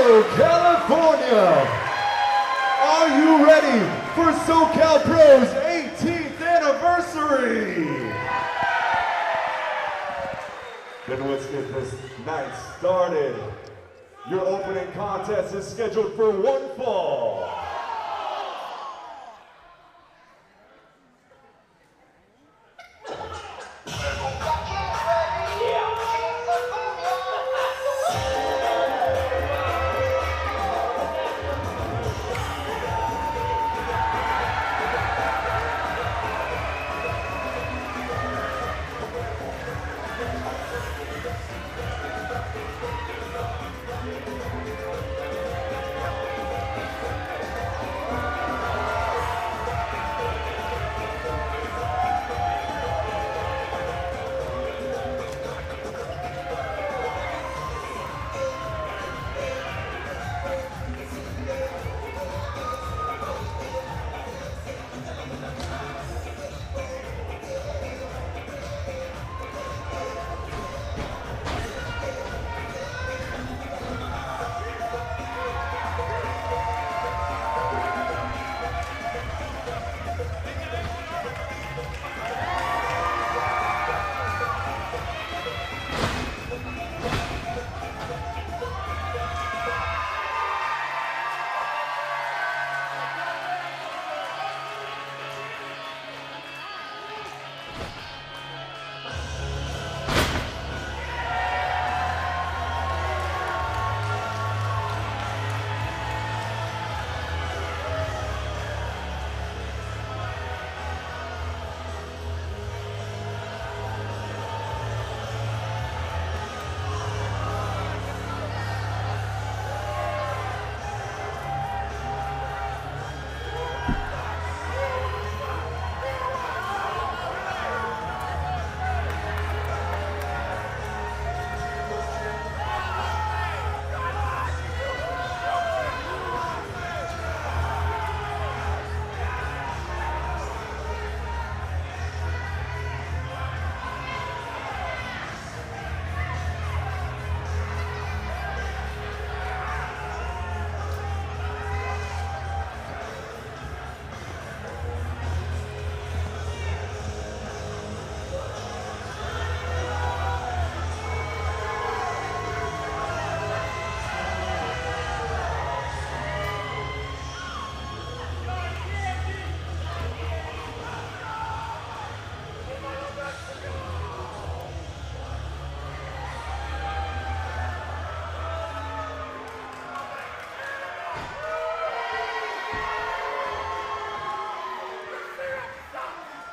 California. Are you ready for SoCal Pro's 18th anniversary? Then let's get this night started. Your opening contest is scheduled for one fall.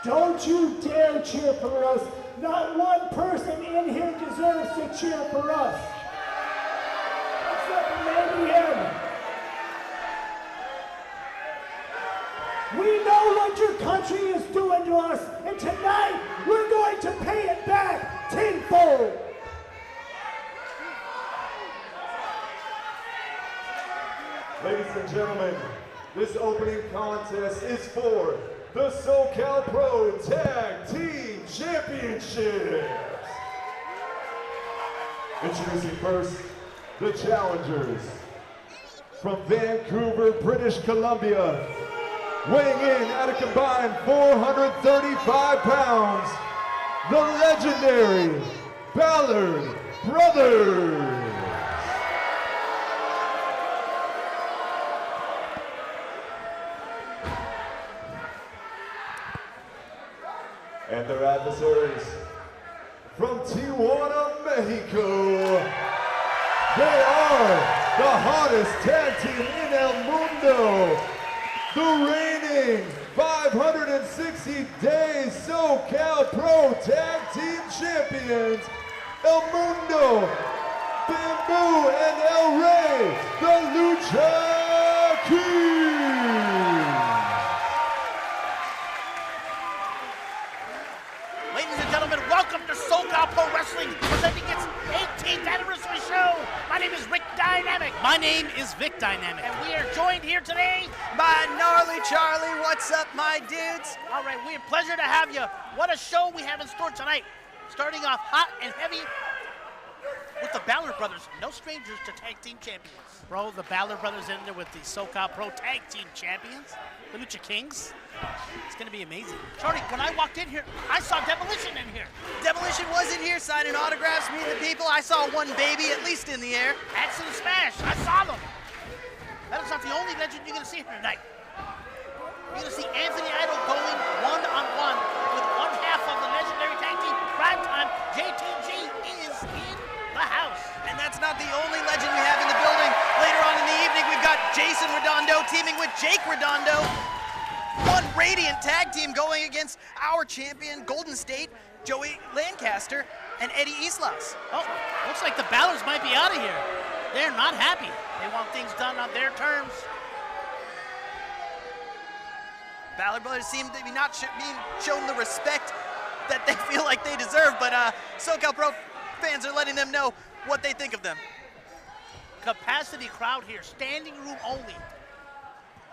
Don't you dare cheer for us. Not one person in here deserves to cheer for us. Except for maybe him. We know what your country is doing to us, and tonight we're going to pay it back tenfold. Ladies and gentlemen, this opening contest is for the SoCal Pro Tag Team Championships. Introducing first, the challengers. From Vancouver, British Columbia, weighing in at a combined 435 pounds, the legendary Ballard Brothers. And their adversaries from Tijuana, Mexico. They are the hottest tag team in El Mundo, the reigning 560 days SoCal Pro Tag Team Champions, El Mundo, Bamboo, and El Rey, the Lucha Kings. Ladies and gentlemen, welcome to SoCal Pro Wrestling, presenting its 18th anniversary show. My name is Rick Dynamic. My name is Vic Dynamic. And we are joined here today by Gnarly Charlie. What's up, my dudes? All right, we have pleasure to have you. What a show we have in store tonight. Starting off hot and heavy. with the Ballard brothers, no strangers to tag team champions. Bro, the Ballard brothers in there with the SoCal Pro tag team champions, the Lucha Kings. It's gonna be amazing. Shorty, when I walked in here, I saw Demolition in here. Demolition was in here signing autographs, meeting the people. I saw one baby at least in the air. Axe and Smash, I saw them. That is not the only legend you're gonna see here tonight. You're gonna see Anthony Idol going one-on-one with one half of the legendary tag team Primetime. JTG is in the house. And that's not the only legend we have in the building. Later on in the evening, we've got Jason Redondo teaming with Jake Redondo. One Radiant tag team going against our champion, Golden State, Joey Lancaster, and Eddie Islas. Oh, looks like the Ballards might be out of here. They're not happy. They want things done on their terms. Ballard brothers seem to be not being shown the respect that they feel like they deserve, but SoCal Pro fans are letting them know what they think of them. Capacity crowd here, standing room only,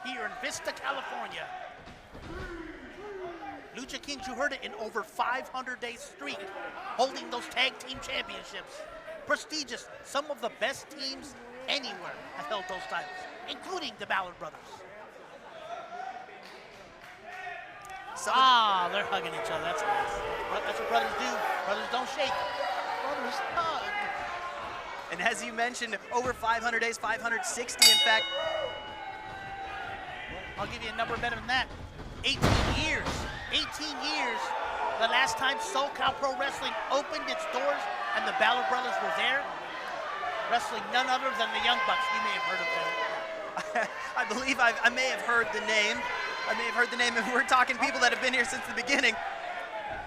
here in Vista, California. Lucha Kings, you heard it, in over 500-day streak, holding those tag team championships. Prestigious, some of the best teams anywhere have held those titles, including the Ballard brothers. They're hugging each other, that's nice. That's what brothers do. Brothers don't shake, brothers hug. And as you mentioned, over 500 days, 560 in fact. I'll give you a number better than that. 18 years. 18 years. The last time SoCal Pro Wrestling opened its doors and the Ballard brothers were there, wrestling none other than the Young Bucks. You may have heard of them. I believe I may have heard the name. I may have heard the name, and we're talking people that have been here since the beginning.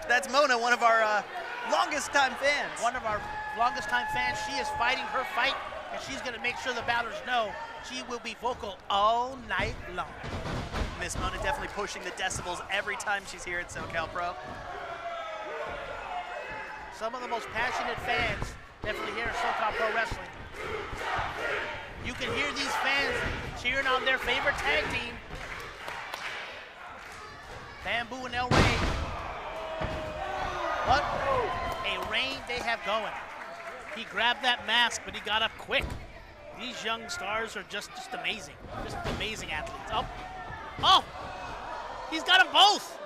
That's Mona, one of our longest time fans. One of our longest time fans. She is fighting her fight, and she's going to make sure the Ballards know she will be vocal all night long. Miss Mona definitely pushing the decibels every time she's here at SoCal Pro. Some of the most passionate fans definitely here at SoCal Pro Wrestling. You can hear these fans cheering on their favorite tag team. Bamboo and El Rey. What a reign they have going. He grabbed that mask, but he got up quick. These young stars are just amazing. Just amazing athletes. Oh, he's got them both.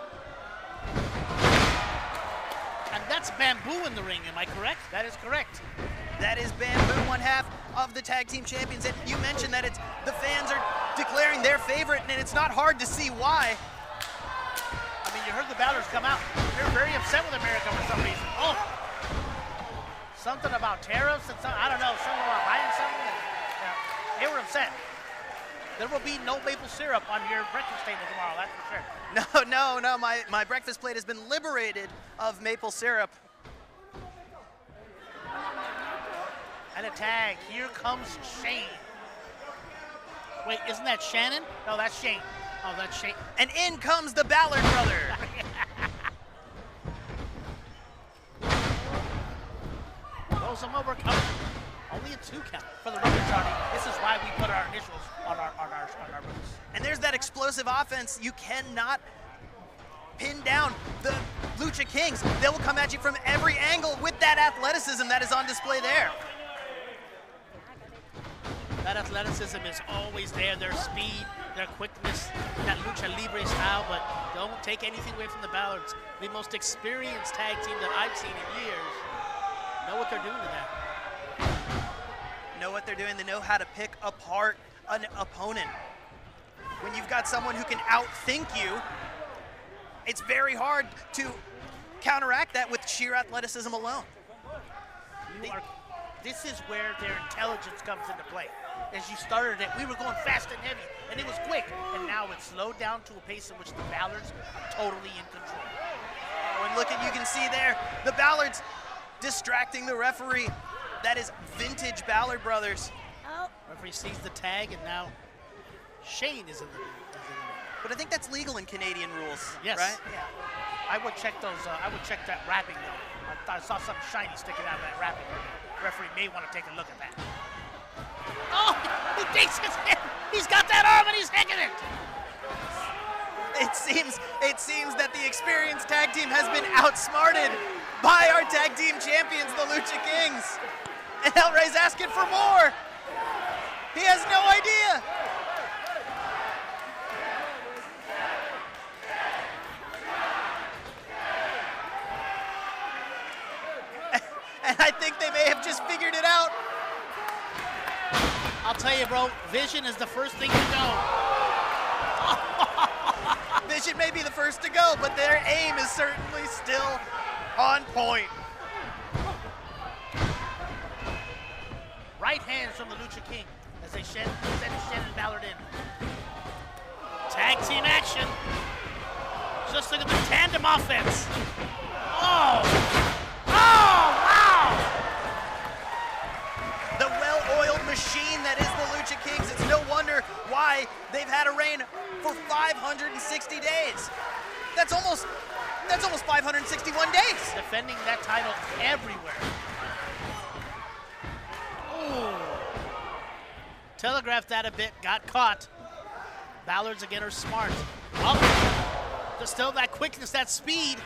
And that's Bamboo in the ring, am I correct? That is correct. That is Bamboo, one half of the tag team champions. And you mentioned that the fans are declaring their favorite, and it's not hard to see why. I mean, you heard the Ballards come out. They're very upset with America for some reason. Oh, something about tariffs and something, I don't know, something about buying something. Yeah, they were upset. There will be no maple syrup on your breakfast table tomorrow, that's for sure. No, my breakfast plate has been liberated of maple syrup. And a tag, here comes Shane. Wait, isn't that Shannon? No, that's Shane. Oh, that's Shane. And in comes the Ballard brother. Throws him over, cover. Only a 2 count for the rookie starting. This is why we put our initials on our rookies. And there's that explosive offense. You cannot pin down the Lucha Kings. They will come at you from every angle with that athleticism that is on display there. That athleticism is always there, their speed, their quickness, that lucha libre style, but don't take anything away from the Ballards. The most experienced tag team that I've seen in years. Know what they're doing to that. Know what they're doing. They know how to pick apart an opponent. When you've got someone who can outthink you, it's very hard to counteract that with sheer athleticism alone. This is where their intelligence comes into play. As you started it, we were going fast and heavy, and it was quick, and now it's slowed down to a pace in which the Ballards are totally in control. Oh, and look, you can see there, the Ballards distracting the referee. That is vintage Ballard brothers. Oh. Referee sees the tag, and now Shane is in the ring. But I think that's legal in Canadian rules, yes. Right? Yeah. I would check those. I would check that wrapping though. I saw something shiny sticking out of that wrapping. Referee may want to take a look at that. Oh, he takes his hand. He's got that arm and he's hanging it. It seems that the experienced tag team has been outsmarted by our tag team champions, the Lucha Kings. And El Rey's asking for more. He has no idea. And I think they may have just figured it out. I'll tell you, bro, vision is the first thing to go. Vision may be the first to go, but their aim is certainly still on point. Right hands from the Lucha King as they send Shannon Ballard in. Tag team action. Just look at the tandem offense. Oh! Oh, wow! The well-oiled machine that is the Lucha Kings. It's no wonder why they've had a reign for 560 days. That's almost 561 days. Defending that title everywhere. Ooh. Telegraphed that a bit, got caught. Ballards again are smart. Oh, just still that quickness, that speed.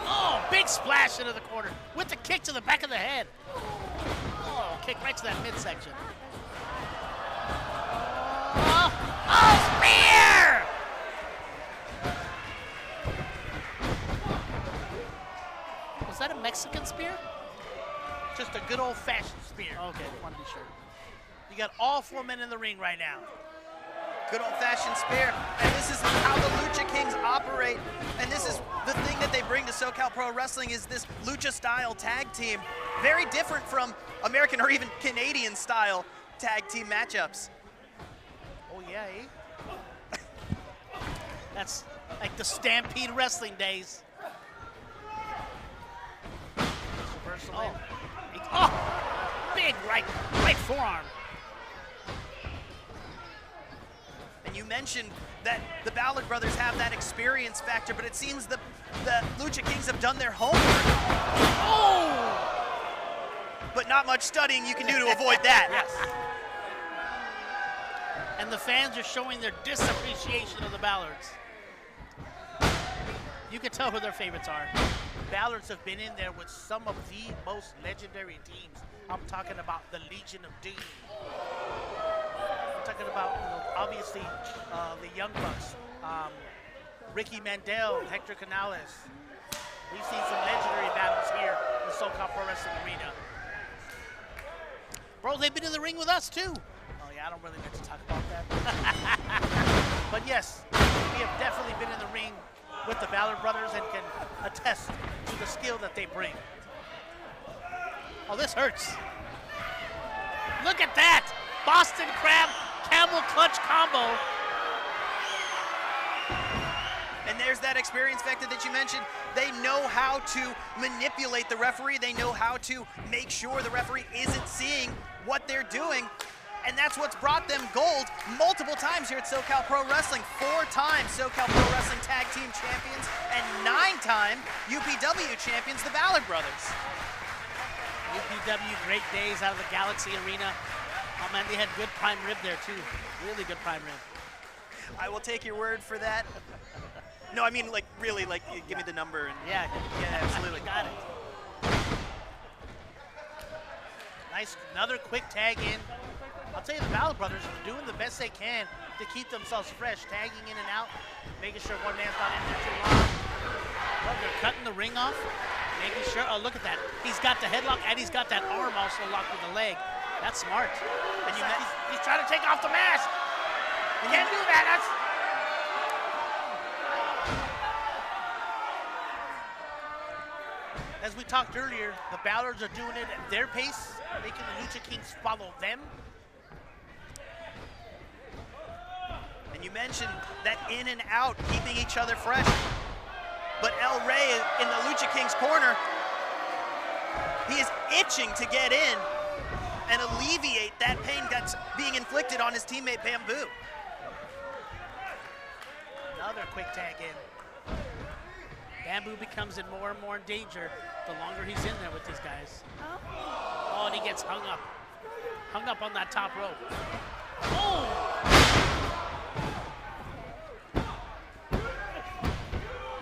Oh, big splash into the corner with the kick to the back of the head. Oh, kick right to that midsection. Oh, spear! Was that a Mexican spear? Just a good old-fashioned spear. Okay, want to be sure. You got all 4 men in the ring right now. Good old-fashioned spear, and this is how the Lucha Kings operate. And this is the thing that they bring to SoCal Pro Wrestling is this Lucha-style tag team. Very different from American or even Canadian-style tag team matchups. Oh, yeah, eh? That's like the Stampede Wrestling days. Reversal in. Oh, big right forearm. And you mentioned that the Ballard brothers have that experience factor, but it seems the Lucha Kings have done their homework. Oh! But not much studying you can do to avoid that. Yes. And the fans are showing their disappreciation of the Ballards. You can tell who their favorites are. Ballards have been in there with some of the most legendary teams. I'm talking about the Legion of Doom. I'm talking about, obviously, the Young Bucks, Ricky Mandel, Hector Canales. We've seen some legendary battles here in the SoCal Pro Wrestling Arena. Bro, they've been in the ring with us, too. Oh, yeah, I don't really get to talk about that. But yes, we have definitely been in the ring with the Ballard brothers and can attest to the skill that they bring. Oh, this hurts. Look at that! Boston Crab camel clutch combo. And there's that experience factor that you mentioned. They know how to manipulate the referee. They know how to make sure the referee isn't seeing what they're doing. And that's what's brought them gold multiple times here at SoCal Pro Wrestling. 4 times SoCal Pro Wrestling Tag Team Champions and 9-time UPW Champions, the Ballard brothers. UPW, great days out of the Galaxy Arena. Oh man, they had good prime rib there too. Really good prime rib. I will take your word for that. No, I mean, like, really, like, give me the number. And yeah, absolutely. Got it. Nice, another quick tag in. I'll tell you, the Ballard brothers are doing the best they can to keep themselves fresh, tagging in and out, making sure one man's not in there too long. Well, they're cutting the ring off, making sure, oh, look at that. He's got the headlock and he's got that arm also locked with the leg. That's smart. And he's trying to take off the mask. You can't do that. As we talked earlier, the Ballards are doing it at their pace, making the Lucha Kings follow them. And you mentioned that in and out, keeping each other fresh. But El Rey in the Lucha King's corner, he is itching to get in and alleviate that pain that's being inflicted on his teammate Bamboo. Another quick tag in. Bamboo becomes in more and more in danger the longer he's in there with these guys. Oh, and he gets hung up on that top rope. Oh!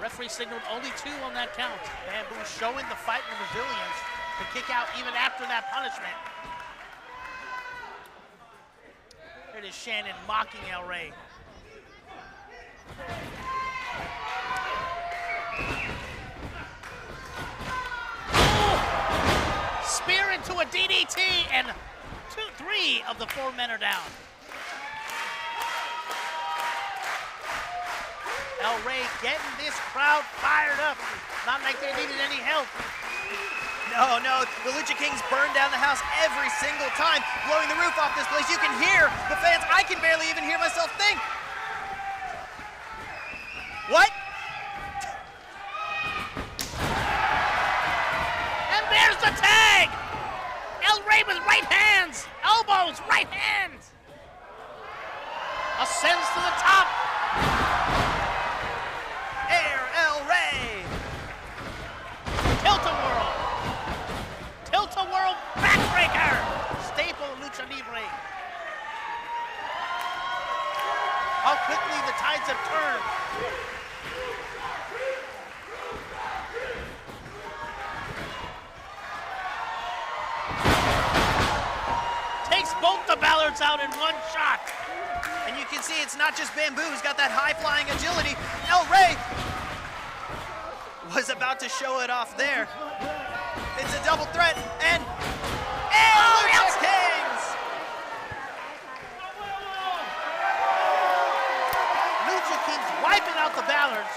Referee signaled only 2 on that count. Bamboo showing the fight and resilience to kick out even after that punishment. Here it is Shannon mocking El Rey. Spear into a DDT, and 3 of the 4 men are down. El Rey getting this crowd fired up. Not like they needed any help. No, the Lucha Kings burn down the house every single time, blowing the roof off this place. You can hear the fans. I can barely even hear myself think. What? And there's the tag! El Rey with right hands, elbows, right hands. Ascends to the top. Air El Rey. Tilt-a-whirl. Tilt-a-whirl backbreaker. Staple Lucha Libre. How quickly the tides have turned. Takes both the Ballards out in one shot. And you can see it's not just Bamboo who's got that high-flying agility. El Rey was about to show it off there. It's a double threat, and Lucha Kings! Lucha Kings wiping out the Ballards.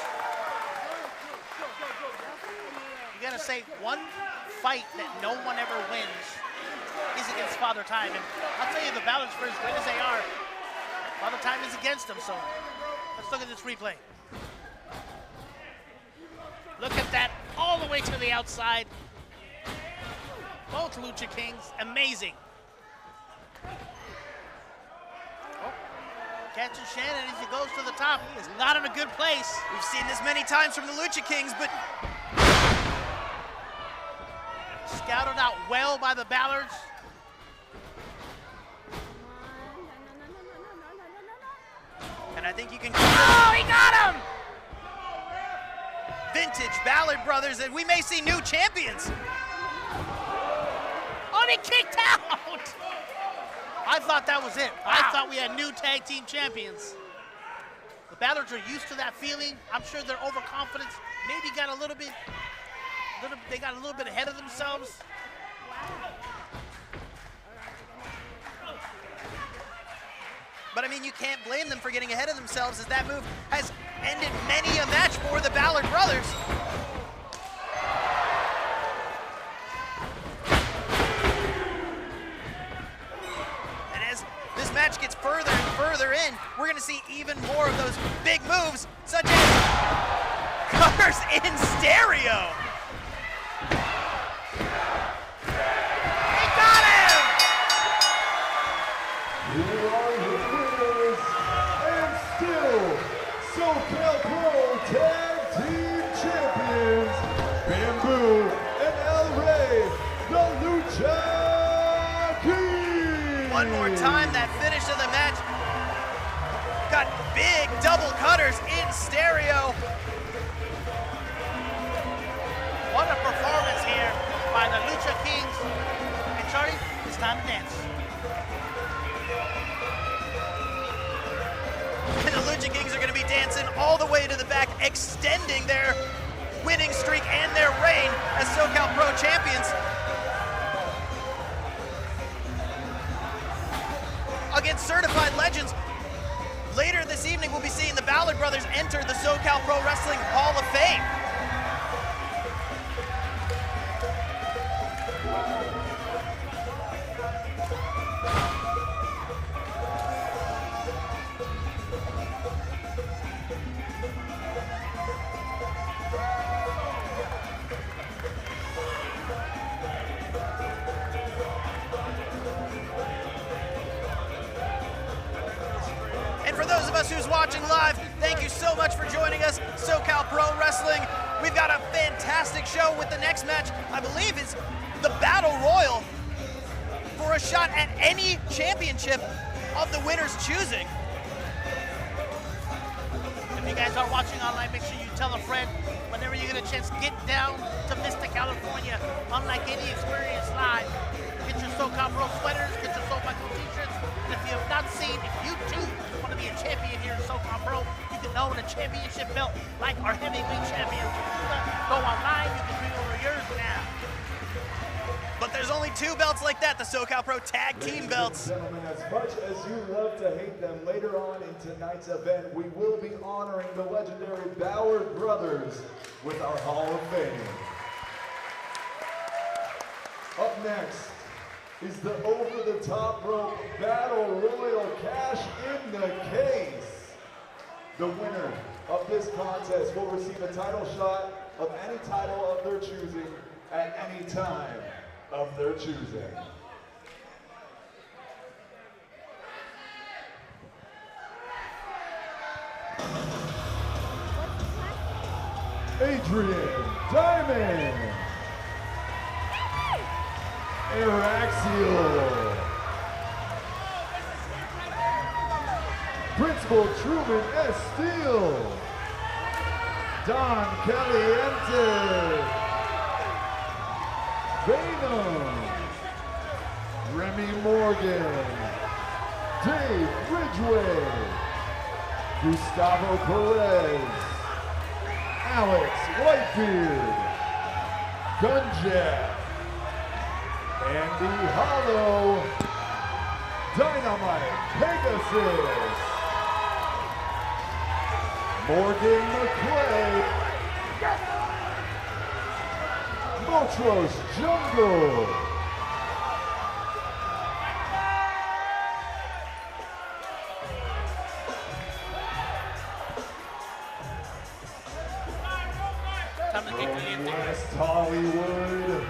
You gotta say, one fight that no one ever wins is against Father Time. And I'll tell you, the Ballards, for as great as they are, Father Time is against them, so let's look at this replay. Look at that, all the way to the outside. Both Lucha Kings, amazing. Oh, catches Shannon as he goes to the top. He is not in a good place. We've seen this many times from the Lucha Kings, but Scouted out well by the Ballards. and I think you can. Oh, he got him! Vintage Ballard brothers, and we may see new champions. Oh, and he kicked out! I thought that was it. Wow. I thought we had new tag team champions. The Ballards are used to that feeling. I'm sure their overconfidence maybe got a little bit, they got a little bit ahead of themselves. But I mean, you can't blame them for getting ahead of themselves, as that move has ended many a match for the Ballard brothers. And as this match gets further and further in, we're going to see even more of those big moves, such as covers in stereo. He got him! Here are your winners, and still SoCal Pro Tag Team Champions, Bamboo and El Rey, the Lucha Kings. One more time, that finish of the match. Got big double cutters in stereo. What a performance here by the Lucha Kings. And Charlie, it's time to dance. And the Lucha Kings are going to be dancing all the way to the back, extending their winning streak and their reign as SoCal Pro champions. Against certified legends. Later this evening, we'll be seeing the Ballard brothers enter the SoCal Pro Wrestling Hall of Fame. For those of us who's watching live, thank you so much for joining us, SoCal Pro Wrestling. We've got a fantastic show with the next match, I believe is the Battle Royal for a shot at any championship of the winner's choosing. And you guys are watching online, make sure you tell a friend. Whenever you get a chance, get down to Vista, California. Unlike any experience live, get your SoCal Pro sweaters, get your SoCal t-shirts. And if you have not seen, if you too want to be a champion here in SoCal Pro, you can own a championship belt like our heavyweight champion. Go online, you can pre-order yours now. But there's only 2 belts like that, the SoCal Pro Tag Team belts. Ladies and gentlemen, as much as you love to hate them, later on in tonight's event, we will be honoring the legendary Ballard brothers with our Hall of Fame. Up next is the over-the-top rope Battle Royal Cash in the Case. The winner of this contest will receive a title shot of any title of their choosing at any time of their choosing. Adrian Diamond, Araxial, Principal Truman S. Steele, Don Caliente, Venom, Remy Morgan, Dave Ridgway, Gustavo Perez, Alex Whitebeard, Gunjack, Andy Hollow, Dynamite Pegasus, Morgan McClay, Motros Jungle, West Hollywood,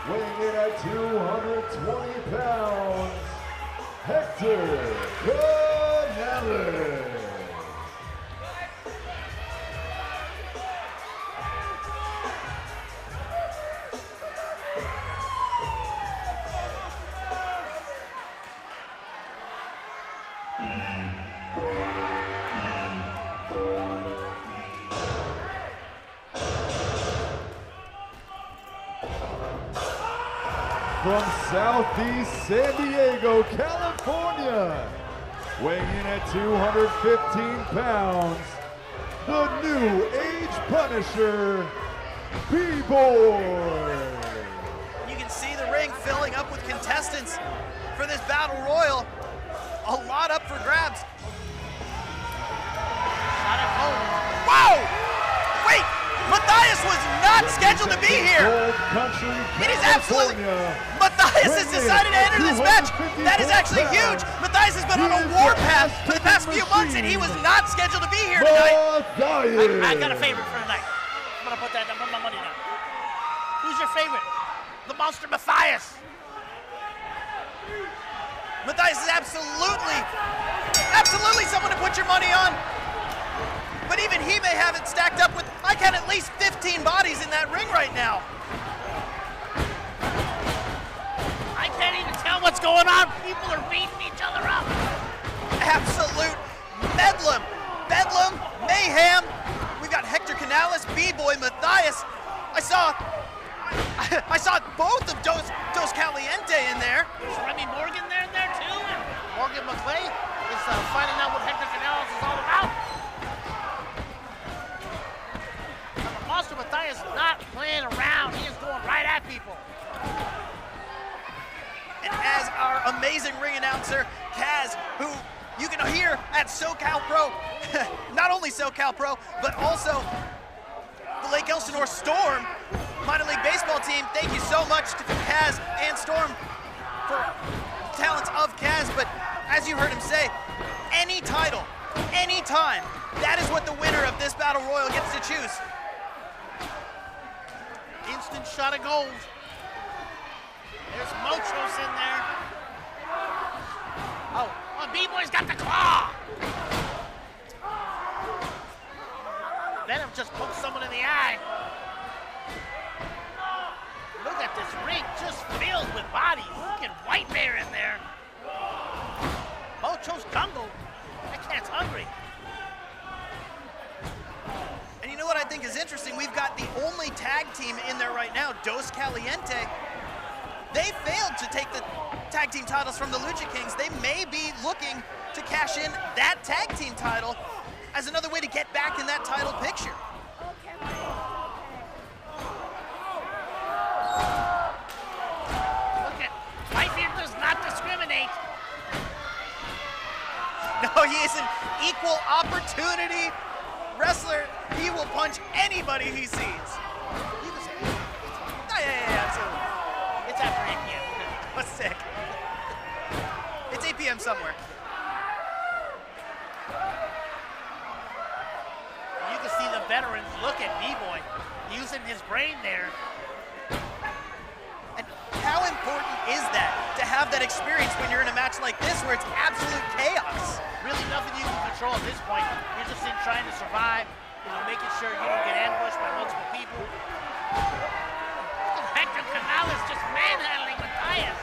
weighing in at 220 pounds, Hector Canales. From Southeast San Diego, California, weighing in at 215 pounds, the New Age Punisher, B-Boy. You can see the ring filling up with contestants for this Battle Royal. A lot up for grabs. Shot at home. Whoa! Wait! Matthias was not scheduled to be here! It is absolutely... Matthias has decided to enter this match! That is actually huge! Matthias has been on a warpath for the past few months and he was not scheduled to be here tonight! I got a favorite for tonight. I'm gonna put my money down. Who's your favorite? The monster Matthias. Matthias is absolutely someone to put your money on. But even he may have it stacked up with, I count at least 15 bodies in that ring right now. I can't even tell what's going on. People are beating each other up. Absolute bedlam, mayhem. We've got Hector Canales, B-Boy, Matthias. I saw both of Dos Caliente in there. Is Remy Morgan there too? And Morgan McClay is finding out what Hector Canales is all about. Monster Matthias is not playing around. He is going right at people. And as our amazing ring announcer, Kaz, who you can hear at SoCal Pro, not only SoCal Pro, but also the Lake Elsinore Storm minor league baseball team. Thank you so much to Kaz and Storm for talents of Kaz. But as you heard him say, any title, any time, that is what the winner of this Battle Royal gets to choose. Instant shot of gold. There's Motros in there. Oh, B-Boy's got the claw. Venom just poked someone in the eye. Look at this ring just filled with bodies. Look at White Bear in there. Motros Jungle. That cat's hungry. know what I think is interesting? We've got the only tag team in there right now, Dos Caliente. They failed to take the tag team titles from the Lucha Kings. They may be looking to cash in that tag team title as another way to get back in that title picture. Look at, White here does not discriminate. No, he is an equal opportunity wrestler. He will punch anybody he sees. You can say, Yeah, absolutely. it's after 8 p.m. What's sick? It's 8 p.m. somewhere. You can see the veterans look at B-Boy using his brain there. And how important is that to have that experience when you're in a match like this where it's absolute chaos? Really nothing you can control at this point. You're just in trying to survive, making sure you don't get ambushed by multiple people. Hector Canales just manhandling Mathias.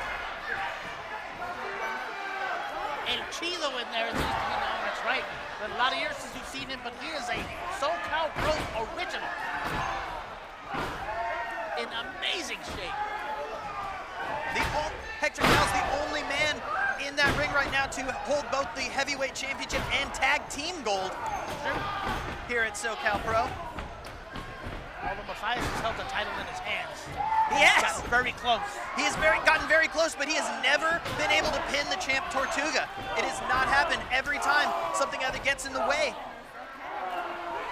El Chilo in there, that's right. Been a lot of years since you've seen him, but he is a SoCal Pro original. In amazing shape. Hector Canales, the only man in that ring right now to hold both the heavyweight championship and tag team gold here at SoCal Pro. Although Mathias has held the title in his hands. He has. Gotten very close. He has gotten very close, but he has never been able to pin the champ Tortuga. It has not happened. Every time something either gets in the way.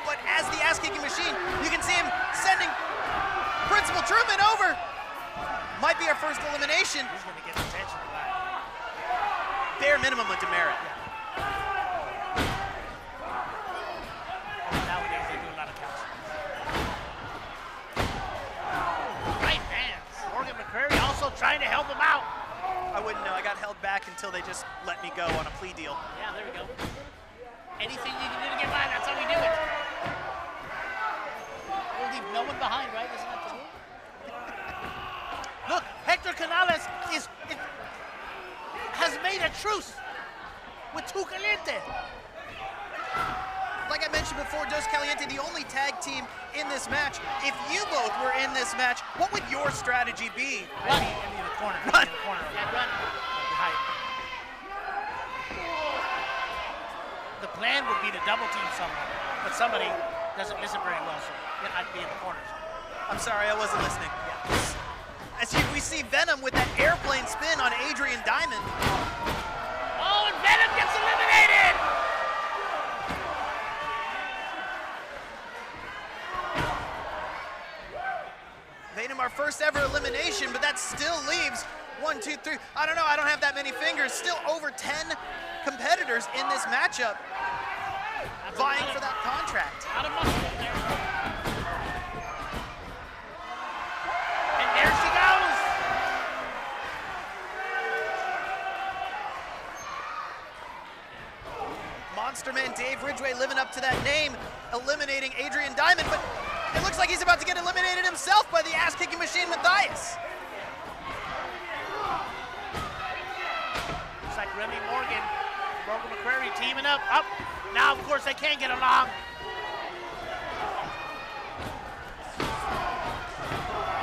But as the ass-kicking machine, you can see him sending Principal Truman over. Might be our first elimination. He's going to get attention for that. Bare minimum a demerit. Nowadays they do a lot of counts. Right hands. Morgan McCrary also trying to help him out. I wouldn't know. I got held back until they just let me go on a plea deal. Yeah, there we go. Anything you can do to get by, that's how we do it. We'll leave no one behind, right? Isn't that the rule? Look, Hector Canales has made a truce with Tu Caliente. Like I mentioned before, Dos Caliente, the only tag team in this match. If you both were in this match, what would your strategy be? Run. In the corner. Run. In the corner. Yeah, run. Behind. The plan would be to double team someone, but somebody doesn't listen very well, so I'd be in the corners. I'm sorry, I wasn't listening. As we see Venom with that airplane spin on Adrian Diamond. Oh, and Venom gets eliminated! Venom, our first ever elimination, but that still leaves 1, 2, 3. I don't know, I don't have that many fingers. Still over 10 competitors in this matchup vying for that contract. Out of muscle there. And there she goes! Monster Man Dave Ridgway living up to that name, eliminating Adrian Diamond, but it looks like he's about to get eliminated himself by the ass-kicking machine Mathias. Looks like Remy Morgan, Morgan McCrary teaming up. Up. Now, of course, they can't get along.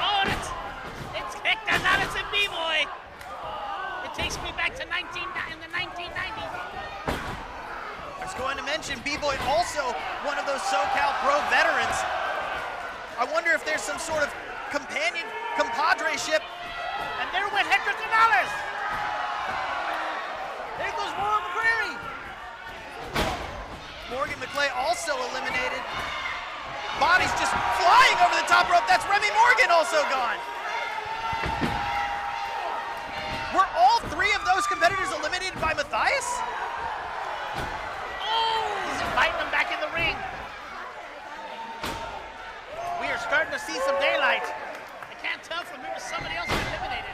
Oh, and it's kicked and now it's a B-Boy. It takes me back to in the 1990s. I was going to mention B-Boy also one of those SoCal Pro veterans. I wonder if there's some sort of compadreship. And there went Hector Canales. There goes Morgan McCrary. Morgan McClay also eliminated. Body's just flying over the top rope. That's Remy Morgan also gone. Were all 3 of those competitors eliminated by Mathias? Oh, he's inviting them back in the ring. We are starting to see some daylight. I can't tell from there was somebody else eliminated.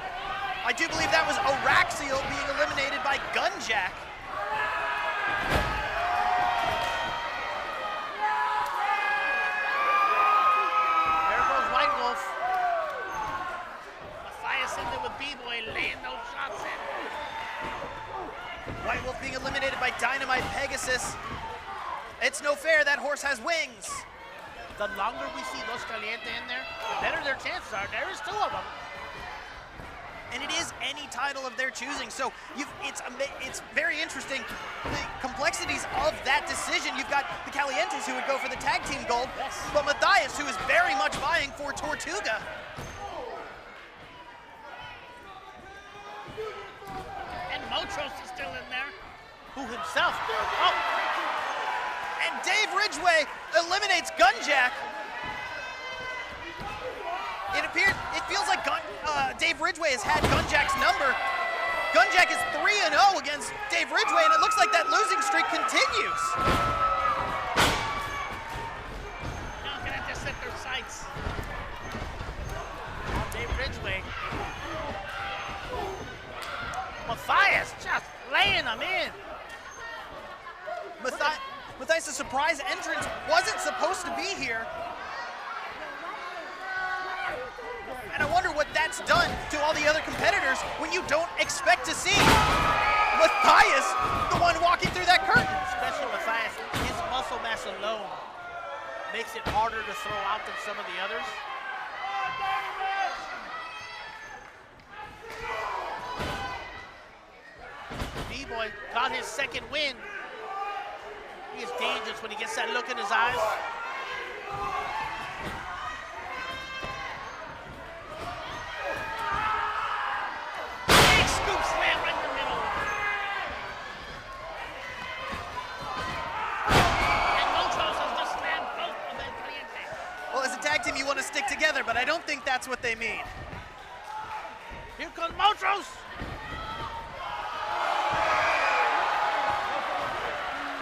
I do believe that was Araxiel being eliminated by Gunjack. There goes White Wolf. Mathias in there with B-Boy laying those shots in. White Wolf being eliminated by Dynamite Pegasus. It's no fair, that horse has wings. the longer we see Los Caliente in there, the better their chances are. There is 2 of them. And it is any title of their choosing. So it's very interesting, the complexities of that decision. You've got the Calientes who would go for the tag team gold, Yes. but Mathias, who is very much vying for Tortuga. And Motros is still in there, who himself, oh, And Dave Ridgway eliminates Gunjack. It feels like Dave Ridgway has had Gunjack's number. Gunjack is 3-0 against Dave Ridgway, and it looks like that losing streak continues. now gonna have to set their sights on Dave Ridgway. Mathias just laying them in. Mathias' surprise entrance wasn't supposed to be here. And I wonder what that's done to all the other competitors when you don't expect to see Mathias, the one walking through that curtain. Especially Mathias, his muscle mass alone makes it harder to throw out than some of the others. B-Boy got his second win. He is dangerous when he gets that look in his eyes. Big scoop slam right in the middle. And Motros has just slammed both of El Caliente. Well, as a tag team, you want to stick together, but I don't think that's what they mean. Here comes Motros.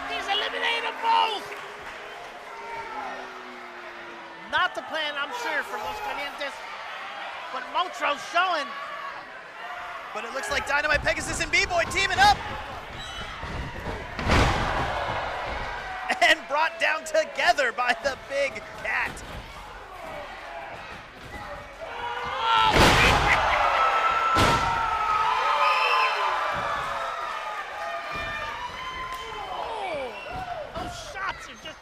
He's eliminated them both. Not the plan, I'm sure, for Los Calientes, but Motros showing. But it looks like Dynamite Pegasus and B-Boy teaming up. And brought down together by the Big Cat. Those shots are just...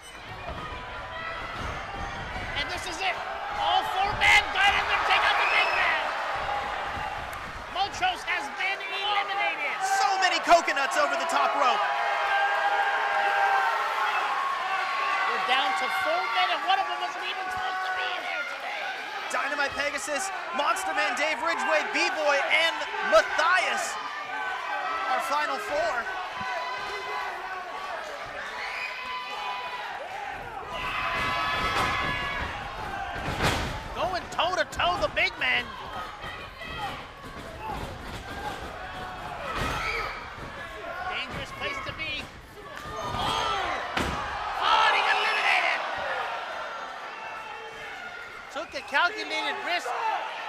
And this is it. All 4 men got in there, take out the big man. Motros has been eliminated. So many coconuts over the top rope. We're down to 4 men, and one of them wasn't even supposed to be in here today. Dynamite Pegasus, Monster Man Dave Ridgway, B-Boy, and Mathias. Our final 4. Going toe-to-toe, the big man. Dangerous place to be. Oh, and he got eliminated. Took a calculated risk,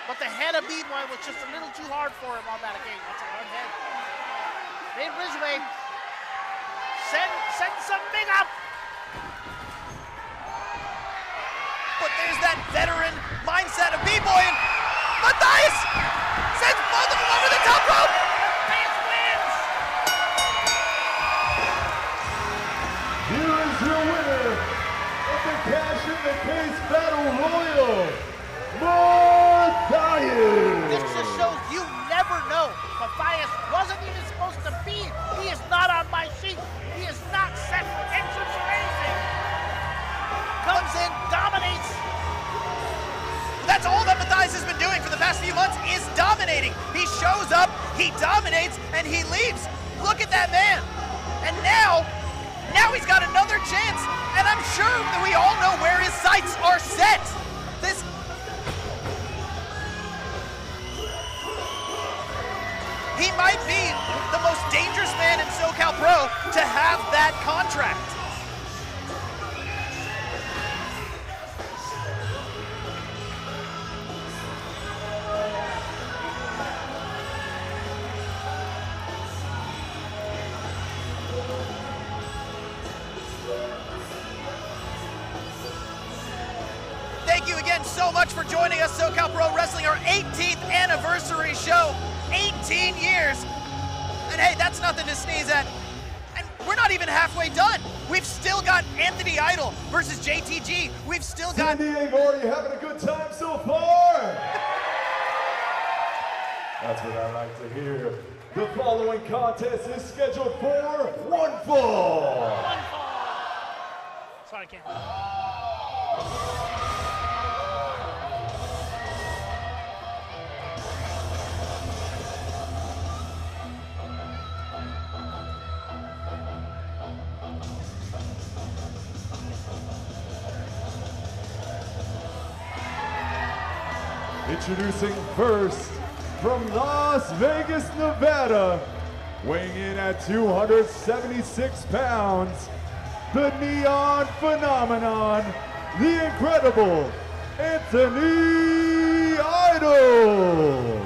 but the head of B-Boy was just a little too hard for him on that occasion. That's a hard head. Dave Ridgway send some big up. But there's that veteran mindset of B-Boy, and Mathias sends both of them over the top rope. Mathias wins. Here is your winner of the Cash in the Case Battle Royal, Mathias. This just shows you never know. Mathias wasn't even supposed to be. He is not on my sheet. He is not set for entrance or anything. Comes in, dominates. That's all that Mathias has been doing for the past few months is dominating. He shows up, he dominates, and he leaves. Look at that man. And now he's got another chance, and I'm sure that we all know where his sights are set. He might be the most dangerous man in SoCal Pro to have that contract. Thank you again so much for joining us, SoCal Pro Wrestling, our 18th anniversary show. 18 years. And hey, that's nothing to sneeze at. And we're not even halfway done. We've still got Anthony Idol versus JTG. We've still got... San Diego, are you having a good time so far? That's what I like to hear. The following contest is scheduled for one fall. Sorry, Ken. Introducing first, from Las Vegas, Nevada, weighing in at 276 pounds, the Neon Phenomenon, the incredible Anthony Idol.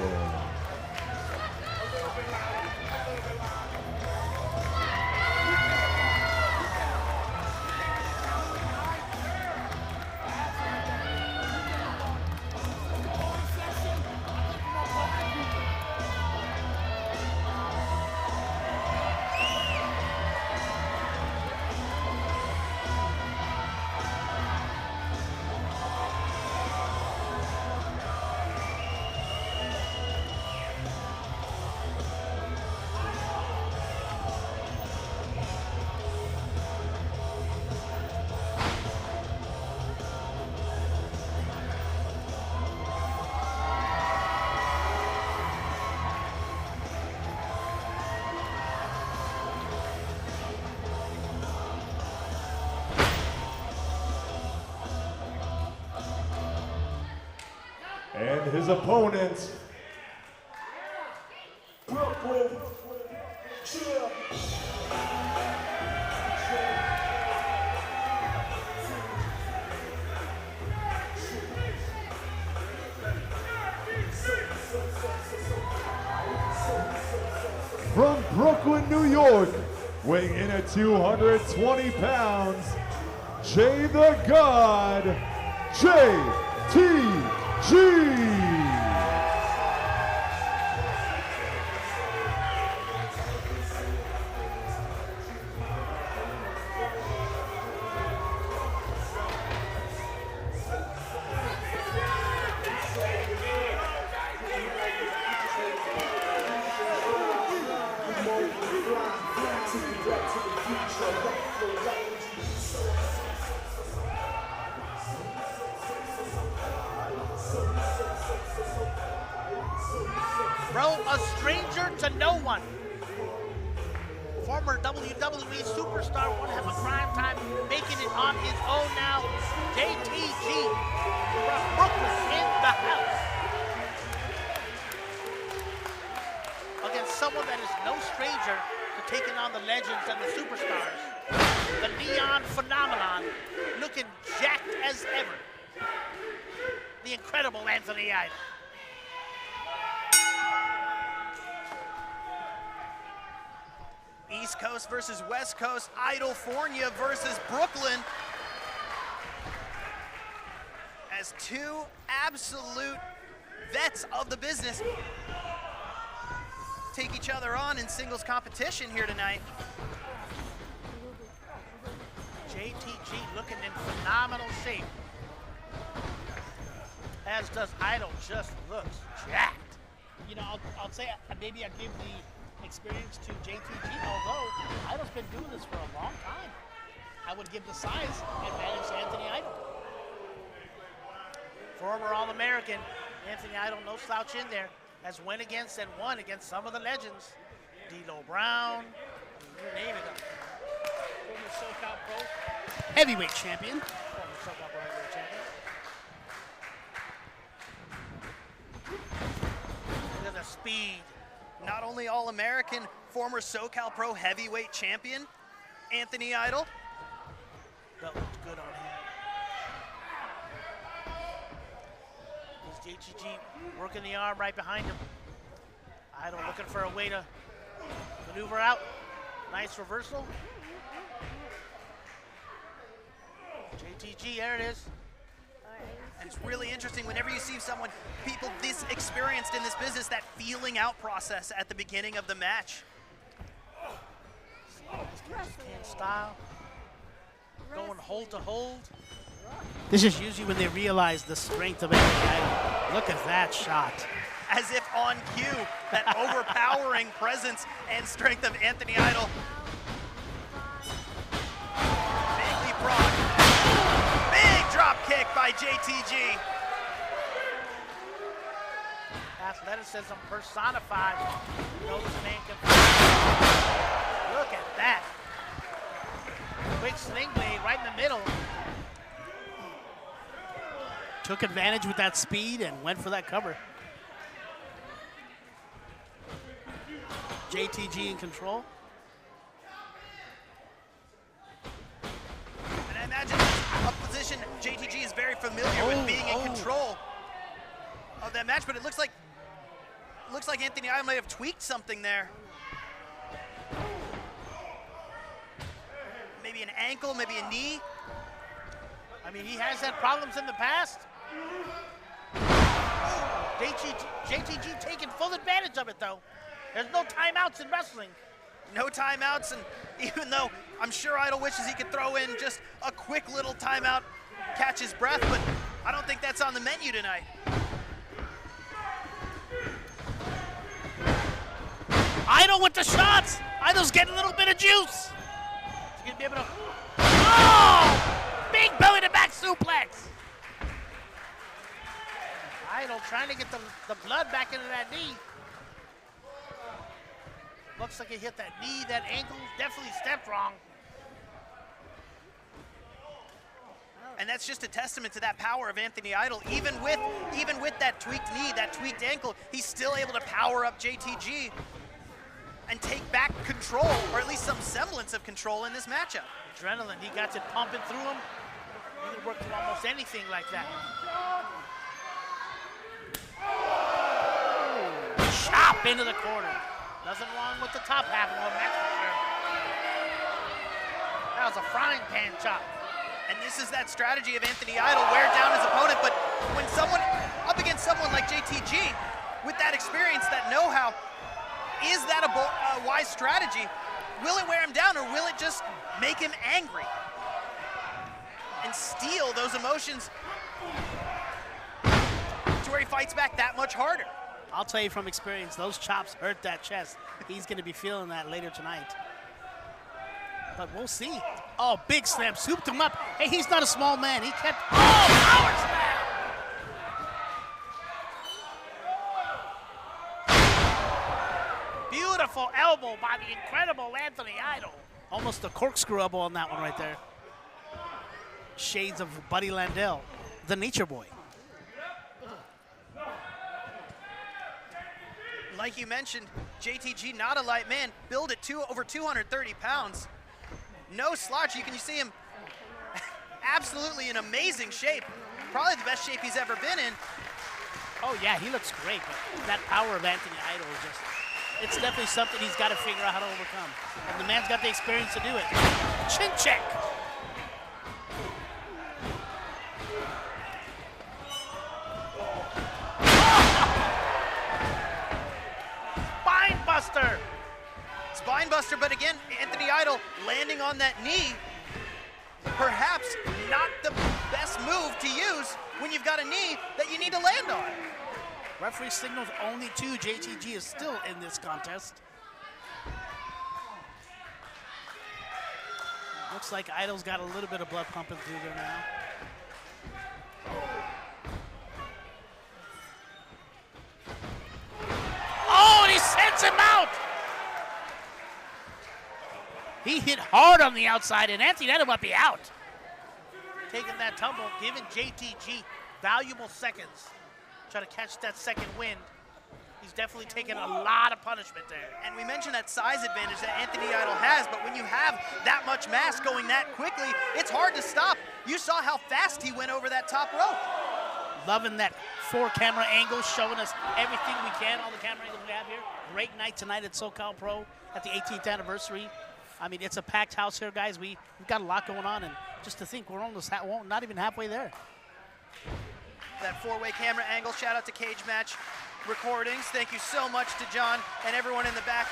And his opponent, Brooklyn, chill. From Brooklyn, New York, weighing in at 220 pounds, Jay the God, JTG. Bro, a stranger to no one. Former WWE superstar, one hell of a prime time, making it on his own now. JTG from Brooklyn in the house. Against someone that is no stranger to taking on the legends and the superstars. The Neon Phenomenon, looking jacked as ever. The incredible Anthony Idol. East Coast versus West Coast, Idolfornia versus Brooklyn. As two absolute vets of the business take each other on in singles competition here tonight. JTG looking in phenomenal shape. As does Idol, just looks jacked. You know, I'll say maybe I give the experience to JTG, although Idol's been doing this for a long time. I would give the size advantage to Anthony Idol. Former All-American, Anthony Idol, no slouch in there, has went against and won against some of the legends. D'Lo Brown, you name it. Former SoCal Pro heavyweight champion. Former SoCal Pro heavyweight champion. Look at the speed. Not only All-American, former SoCal Pro heavyweight champion, Anthony Idol. That looked good on him. Here's JTG working the arm right behind him. Idol looking for a way to maneuver out. Nice reversal. JTG, there it is. And it's really interesting whenever you see someone, people this experienced in this business, that feeling out process at the beginning of the match. Can style. going hold to hold. This is usually when they realize the strength of Anthony Idol. Look at that shot. As if on cue, that overpowering presence and strength of Anthony Idol. Big leapfrog. Big drop kick by JTG. Athleticism personified. No man can. Look at that. Quick sling blade right in the middle. Took advantage with that speed and went for that cover. JTG in control. And I imagine a position JTG is very familiar with being in control of that match, but it looks like Anthony Idol may have tweaked something there. Maybe an ankle, maybe a knee. I mean, he has had problems in the past. JTG taking full advantage of it, though. There's no timeouts in wrestling. No timeouts, and even though I'm sure Idol wishes he could throw in just a quick little timeout, catch his breath, but I don't think that's on the menu tonight. Idol with the shots. Idol's getting a little bit of juice. He's gonna be able to. Oh! Big belly to back suplex. Idol trying to get the blood back into that knee. Looks like he hit that knee, that ankle, definitely stepped wrong. And that's just a testament to that power of Anthony Idol. Even with that tweaked knee, that tweaked ankle, he's still able to power up JTG and take back control, or at least some semblance of control in this matchup. Adrenaline, he got it pumping through him. He can work through almost anything like that. Chop into the corner. Nothing wrong with the top half of him, that's for sure. That was a frying pan chop. And this is that strategy of Anthony Idol, wear down his opponent, but when someone, up against someone like JTG, with that experience, that know-how, is that a wise strategy? Will it wear him down, or will it just make him angry and steal those emotions to where he fights back that much harder? I'll tell you from experience, those chops hurt that chest. He's going to be feeling that later tonight. But we'll see. Oh, big slam, souped him up. Hey, he's not a small man. He kept, power slam! Beautiful elbow by the incredible Anthony Idol. Almost a corkscrew elbow on that one right there. Shades of Buddy Landell, the Nature Boy. Like you mentioned, JTG, not a light man, billed at over 230 pounds. No slouch. You see him absolutely in amazing shape. Probably the best shape he's ever been in. Oh yeah, he looks great, but that power of Anthony Idol is just, it's definitely something he's got to figure out how to overcome. And the man's got the experience to do it. Chin check. Buster. Spine buster, but again, Anthony Idol landing on that knee. Perhaps not the best move to use when you've got a knee that you need to land on. Referee signals only 2. JTG is still in this contest. Looks like Idol's got a little bit of blood pumping through there now. Oh, and he sends him out. He hit hard on the outside, and Anthony Idol might be out. Taking that tumble, giving JTG valuable seconds. Try to catch that second wind. He's definitely taken a lot of punishment there. And we mentioned that size advantage that Anthony Idol has, but when you have that much mass going that quickly, it's hard to stop. You saw how fast he went over that top rope. Loving that 4 camera angles, showing us everything we can, all the camera angles we have here. Great night tonight at SoCal Pro at the 18th anniversary. I mean, it's a packed house here, guys. We've got a lot going on, and just to think we're almost not even halfway there. That 4-way camera angle, shout out to Cage Match Recordings. Thank you so much to John and everyone in the back.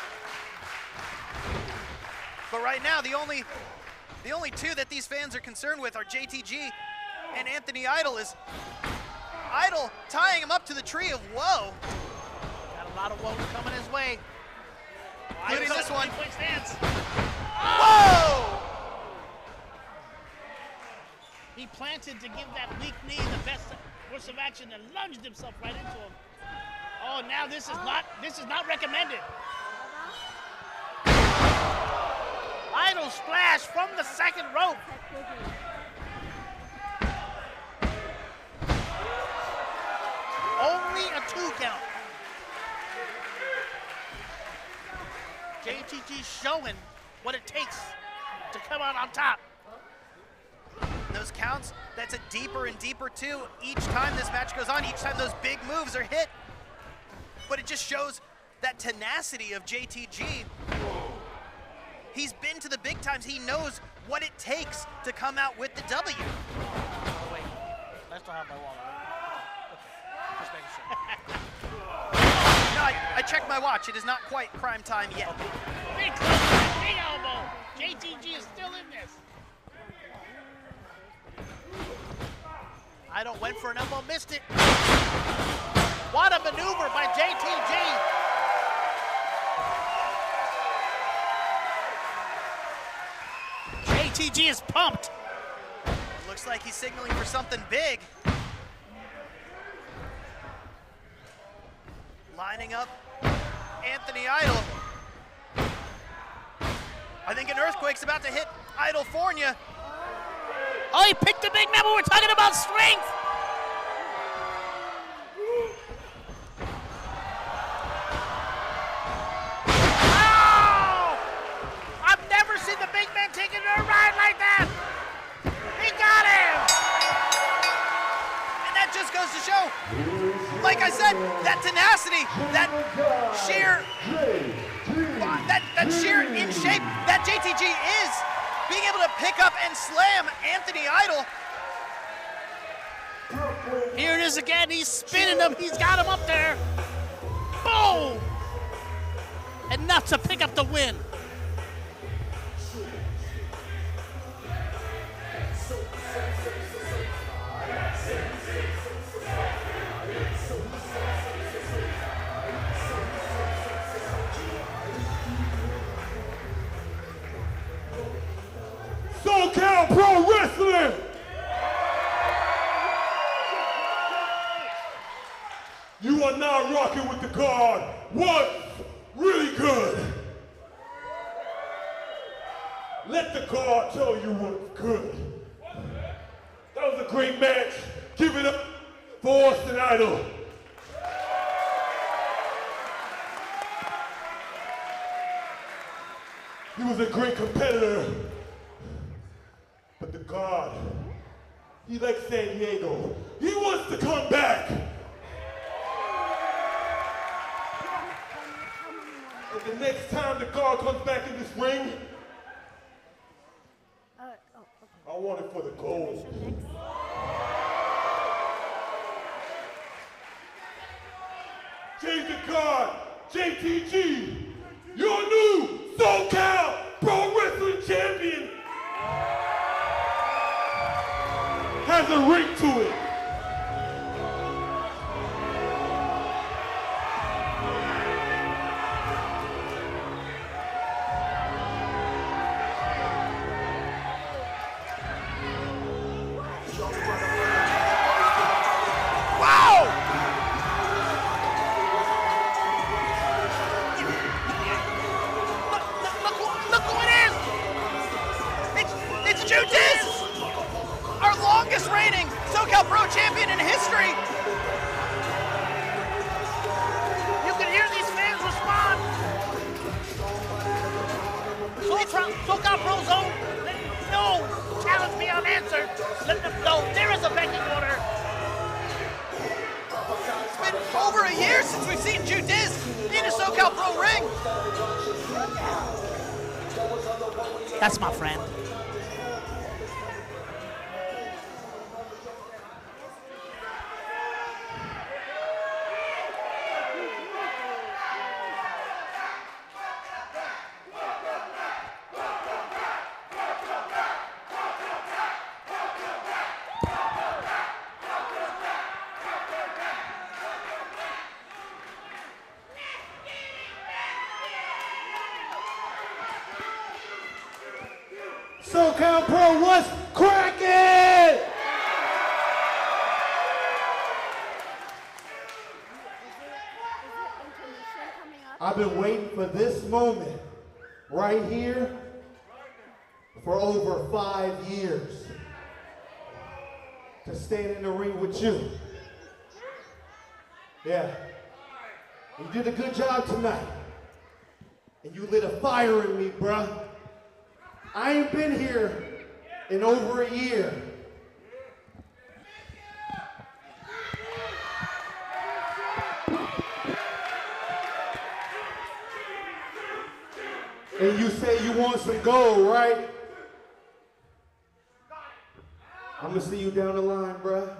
But right now, the only The only two that these fans are concerned with are JTG and Anthony Idol. Is Idol tying him up to the tree of woe. Got a lot of woe coming his way. Including this one. Whoa! He planted to give that weak knee the best course of action and lunged himself right into him. Oh, now this is not recommended. Idol splash from the second rope. Only a 2 count. JTG showing what it takes to come out on top. Those counts, that's a deeper and deeper two each time this match goes on, each time those big moves are hit. But it just shows that tenacity of JTG. He's been to the big times. He knows what it takes to come out with the W. Oh, wait, I still have my wallet. Okay, just making sure. No, I checked my watch. It is not quite crime time yet. Big club, big elbow. JTG is still in this. Idol went for an elbow, missed it. What a maneuver by JTG. JTG is pumped. Looks like he's signaling for something big. Lining up Anthony Idol. I think an earthquake's about to hit Idolfornia. Oh, he picked a big number. We're talking about strength. Oh! I've never seen the big man taking a ride like that. He got him. And that just goes to show, like I said, that tenacity, that sheer in shape that JTG is, being able to pick up and slam Anthony Idol. Here it is again. He's spinning him. He's got him up there. Boom! Enough to pick up the win. SoCal Pro Wrestling! You are now rocking with the card. What's really good? Let the card tell you what's good. That was a great match. Give it up for Austin Idol. He was a great competitor. But the God, he likes San Diego. He wants to come back. And the next time the God comes back in this ring, I want it for the gold. Change the God, JTG, your new SoCal Pro Wrestling Champion. Has a ring to it. Wow! Look who it is! It's Judas! Our longest reigning SoCal Pro Champion in history. You can hear these fans respond. SoCal Pro Zone, let no challenge be unanswered. Let them know there is a pecking order. It's been over a year since we've seen Judas in a SoCal Pro ring. That's my friend. SoCal Pro, what's cracking? I've been waiting for this moment right here for over 5 years to stand in the ring with you. Yeah, you did a good job tonight, and you lit a fire in me, bruh. I ain't been here in over a year. And you say you want some gold, right? I'm gonna see you down the line, bruh.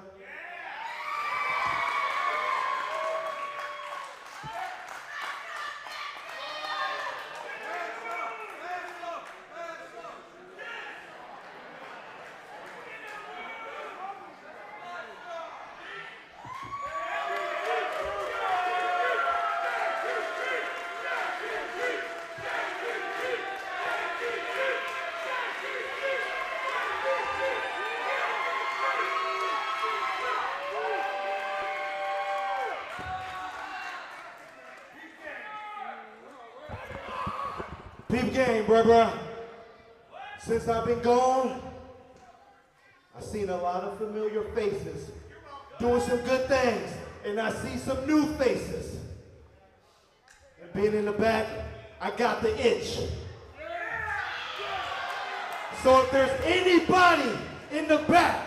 Peep game, bruh. Since I've been gone, I've seen a lot of familiar faces doing some good things, and I see some new faces. And being in the back, I got the itch. So if there's anybody in the back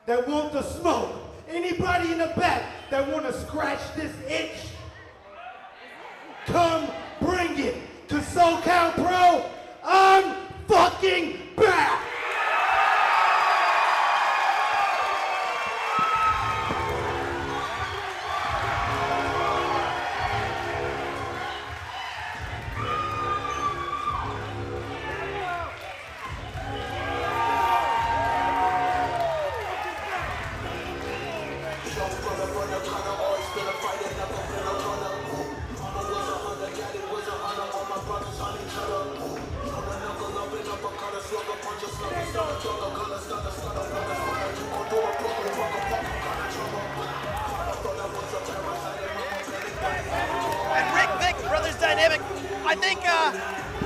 that wants to smoke, anybody in the back that want to scratch this itch, come bring it. To SoCal Pro, I'm fucking back!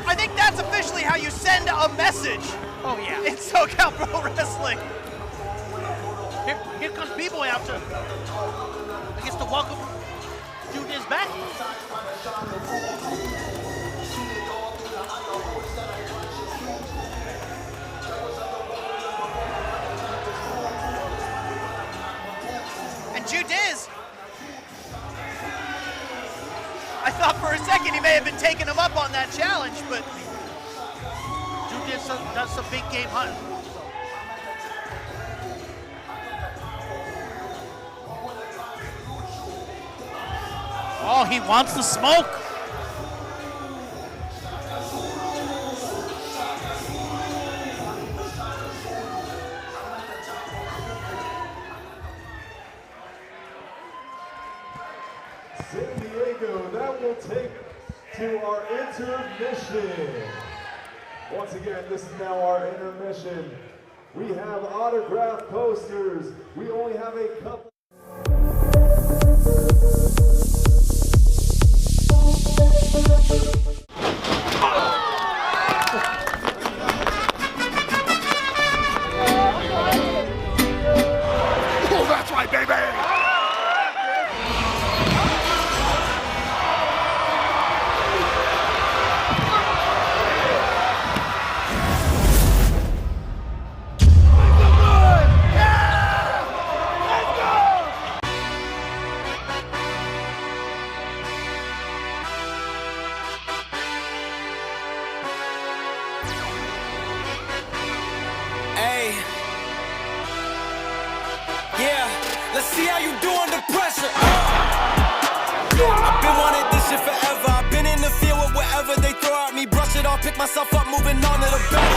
I think that's officially how you send a message. Oh yeah. In SoCal Pro Wrestling. Here comes B-Boy out to, I guess, to welcome Judas back. And Judiz, I thought for a second he may have been taking him up on that challenge, but Judas does some big game hunting. Oh, he wants the smoke. San Diego, that will take to our intermission. Once again, this is now our intermission. We have autograph posters. We only have a couple. Oh, that's right, baby! Let's see how you do under pressure. I've been wanting this shit forever. I've been in the field with whatever they throw at me. Brush it off, pick myself up, moving on to the better.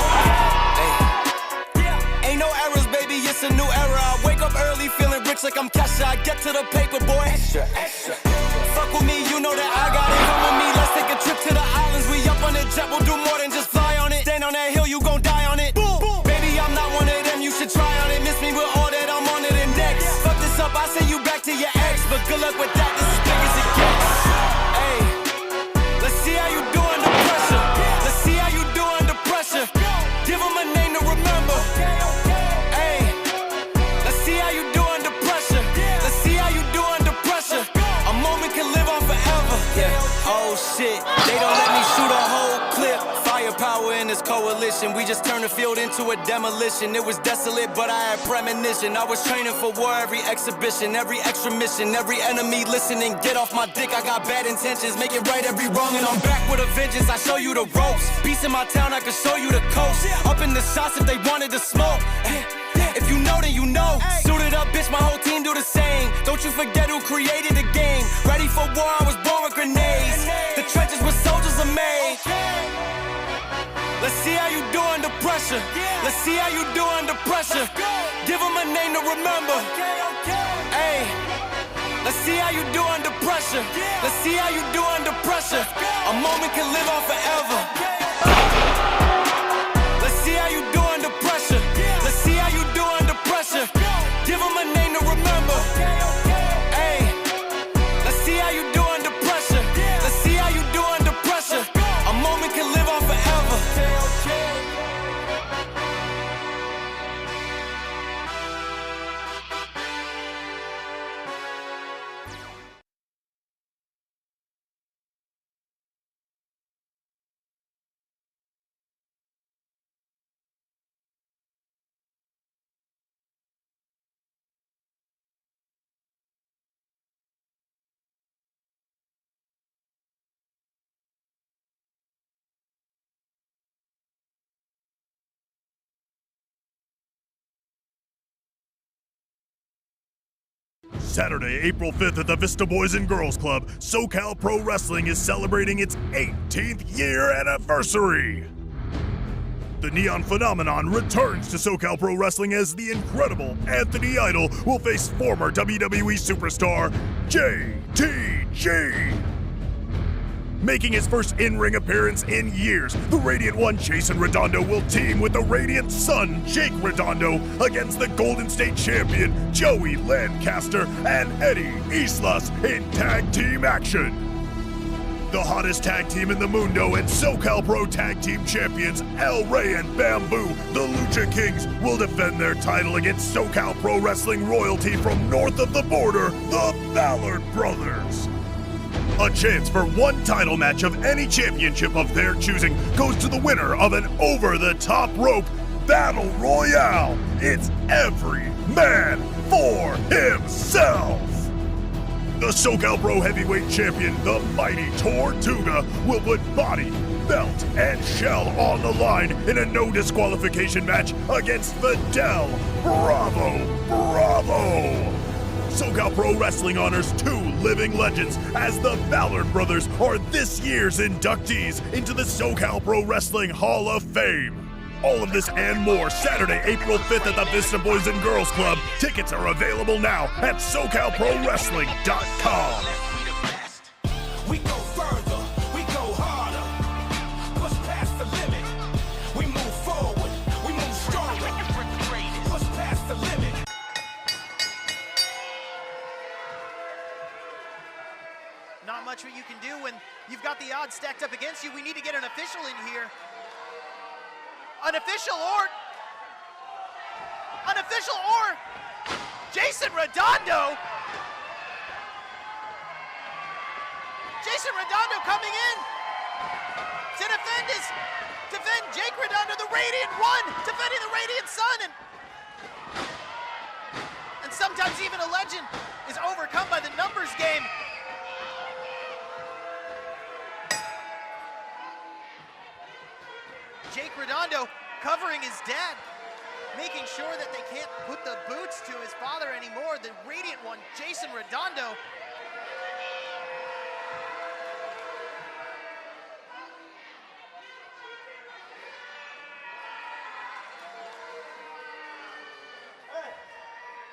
Ain't no errors, baby, it's a new era. I wake up early, feeling rich like I'm Kesha. I get to the paper, boy. Extra, extra. Fuck with me, you know that I got it. Come with me, let's take a trip to the islands. We up on the jet, we'll do more than just fly on it. Stand on that hill, you gon' die luck with that, this is big as it gets. Hey, let's see how you do under pressure. Let's see how you do under pressure. Give them a name to remember. Hey, let's see how you do under pressure. Let's see how you do under pressure. A moment can live on forever. Yeah. Oh shit, they don't let me shoot a whole clip. Firepower in this coalition. We just turned the field into a demolition. It was desolate, but I had premonition. I was training for war, every exhibition, every extra mission, every enemy listening. Get off my dick, I got bad intentions. Make it right every wrong, and I'm back with a vengeance. I show you the ropes. Peace in my town, I can show you the coast. Up in the shots if they wanted to smoke. If you know, then you know. Suited up, bitch, my whole team do the same. Don't you forget who created the game. Ready for war, I was born with grenades. The trenches where soldiers are made. Let's see how you do under pressure. Let's see how you do under pressure. Give them a name to remember. Hey, let's see how you do under pressure. Let's see how you do under pressure. A moment can live on forever. Let's see how you do under pressure. Let's see how you do under pressure. Give them a name to remember. Hey, let's see how you do under pressure. Let's see how you do under pressure. A moment can live on forever. Saturday, April 5th at the Vista Boys and Girls Club, SoCal Pro Wrestling is celebrating its 18th year anniversary. The Neon Phenomenon returns to SoCal Pro Wrestling as the incredible Anthony Idol will face former WWE superstar JTG. Making his first in-ring appearance in years, the Radiant One Jason Redondo will team with the Radiant Son Jake Redondo against the Golden State Champion Joey Lancaster and Eddie Islas in tag team action. The hottest tag team in the Mundo and SoCal Pro Tag Team Champions El Rey and Bamboo, the Lucha Kings, will defend their title against SoCal Pro Wrestling royalty from north of the border, the Ballard Brothers. A chance for one title match of any championship of their choosing goes to the winner of an over-the-top rope battle royale. It's every man for himself. The SoCal Pro Heavyweight Champion, the mighty Tortuga, will put body, belt, and shell on the line in a no disqualification match against Fidel. Bravo! SoCal Pro Wrestling honors two living legends as the Ballard Brothers are this year's inductees into the SoCal Pro Wrestling Hall of Fame. All of this and more Saturday, April 5th at the Vista Boys and Girls Club. Tickets are available now at SoCalProWrestling.com. We go further, we go harder. Push past the limit. We move forward, we move stronger. Push past the limit. Not much what you can do when you've got the odds stacked up against you. We need to get an official in here. Unofficial or Jason Redondo. Jason Redondo coming in to defend Jake Redondo, the Radiant One, defending the Radiant Son, and sometimes even a legend is overcome by the numbers game. Jake Redondo covering his dad, making sure that they can't put the boots to his father anymore. The Radiant One, Jason Redondo.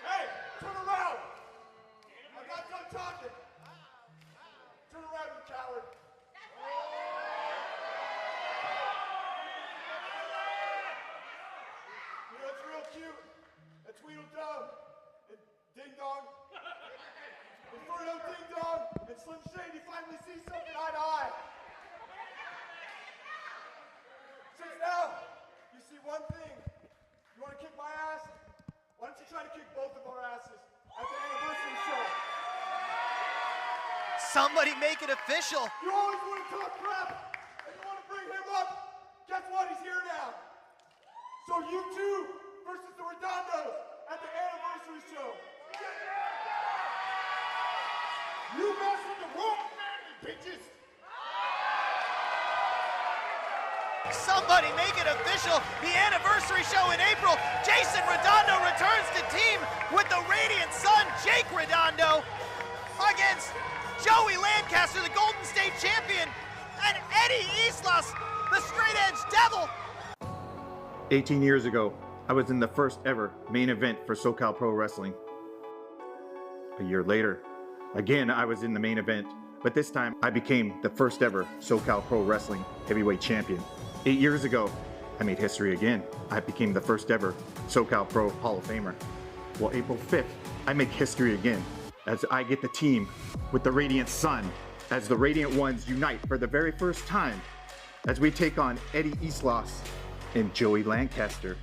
Hey, turn around! I'm not done talking. Turn around, you coward. You know, it's real cute. That Tweedledum and Ding Dong. It's for Slim Shady finally see something eye to eye. Since now, you see one thing. You want to kick my ass? Why don't you try to kick both of our asses at the anniversary show? Somebody make it official. You always want to talk crap, and you want to bring him up. Guess what? He's here now. So you two versus the Redondos at the anniversary show. You mess with the wrong family, bitches. Somebody make it official. The anniversary show in April. Jason Redondo returns to team with the Radiant Son, Jake Redondo, against Joey Lancaster, the Golden State champion, and Eddie Islas, the straight edge devil. 18 years ago, I was in the first ever main event for SoCal Pro Wrestling. A year later, again I was in the main event, but this time I became the first ever SoCal Pro Wrestling heavyweight champion. 8 years ago, I made history again. I became the first ever SoCal Pro Hall of Famer. Well, April 5th, I make history again as I get the team with the Radiant Son, as the Radiant Ones unite for the very first time as we take on Eddie Islas and Joey Lancaster.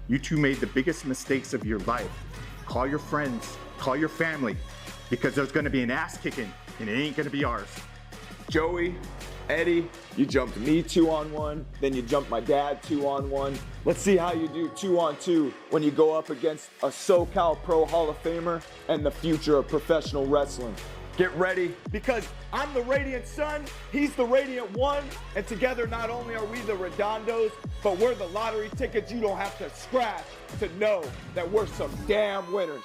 You two made the biggest mistakes of your life. Call your friends, call your family, because there's gonna be an ass kicking and it ain't gonna be ours. Joey, Eddie, you jumped me 2-on-1, then you jumped my dad 2-on-1. Let's see how you do 2-on-2 when you go up against a SoCal Pro Hall of Famer and the future of professional wrestling. Get ready, because I'm the Radiant Son, he's the Radiant One, and together not only are we the Redondos, but we're the lottery tickets you don't have to scratch to know that we're some damn winners.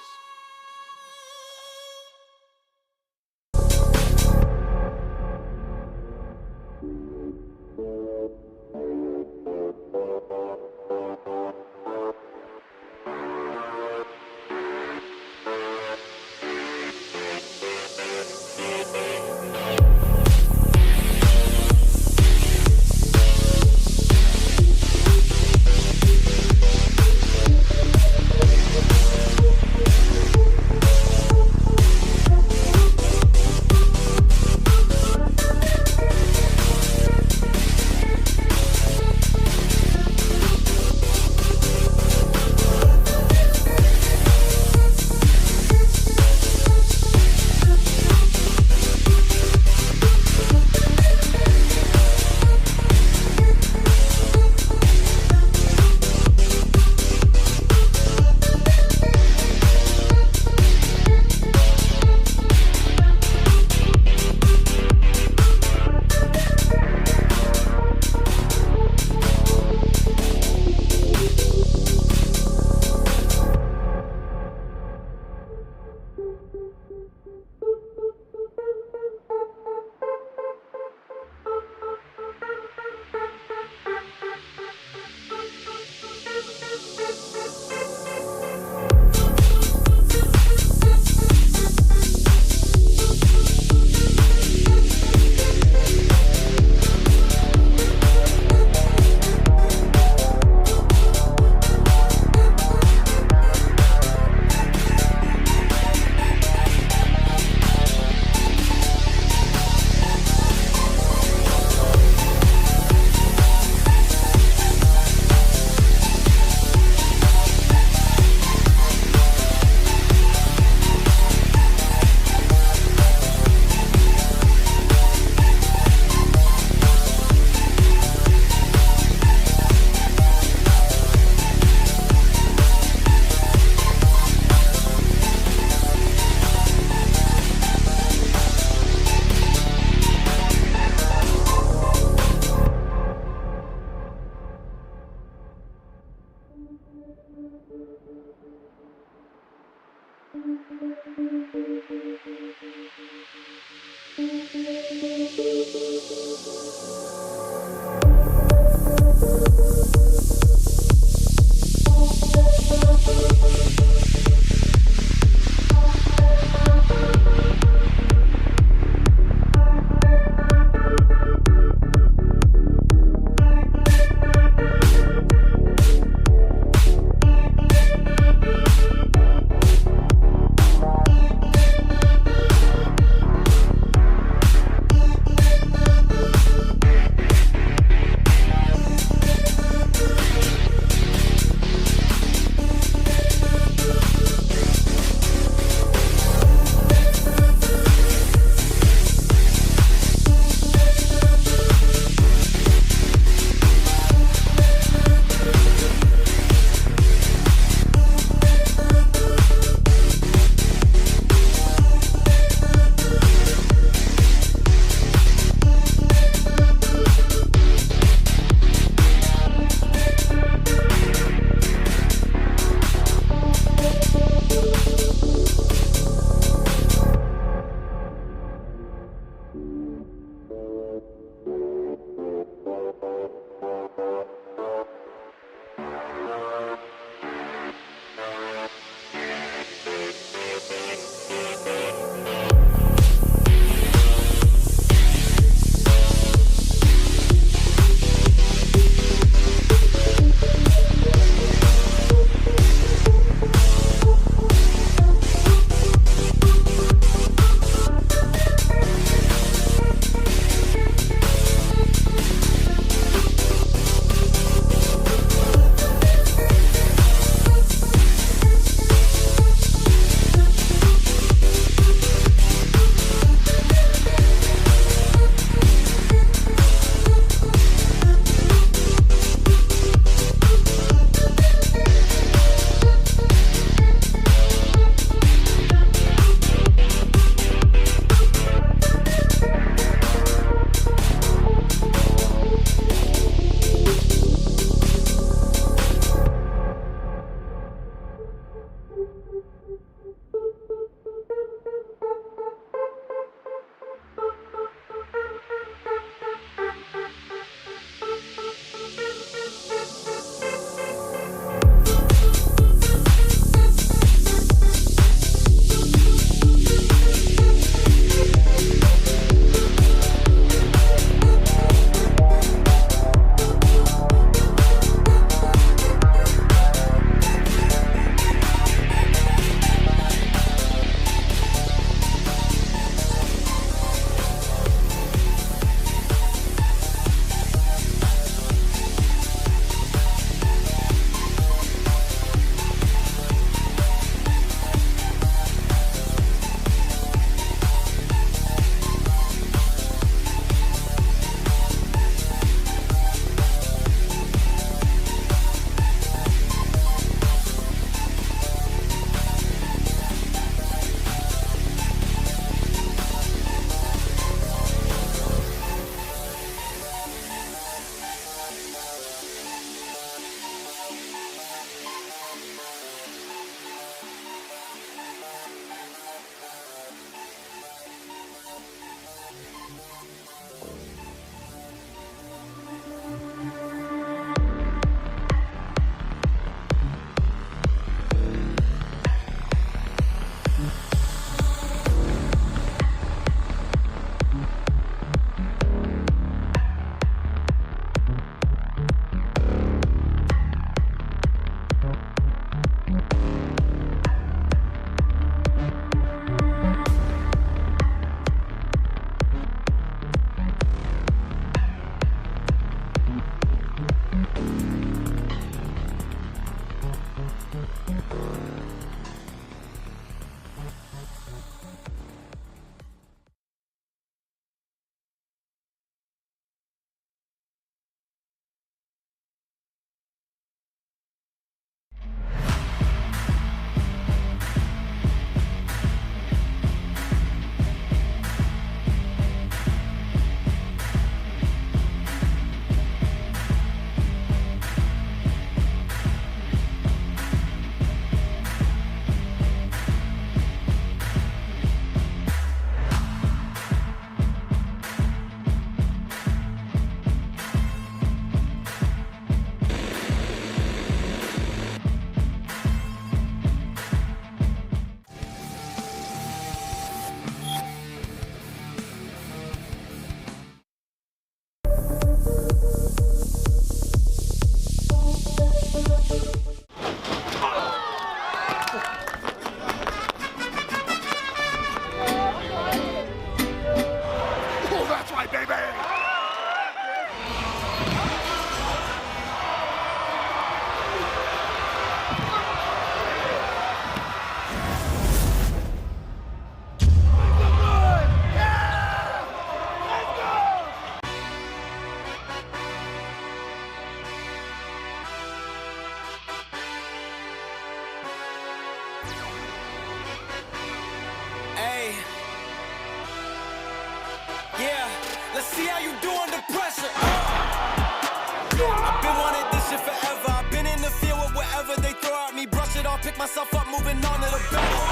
myself up, moving on to the better.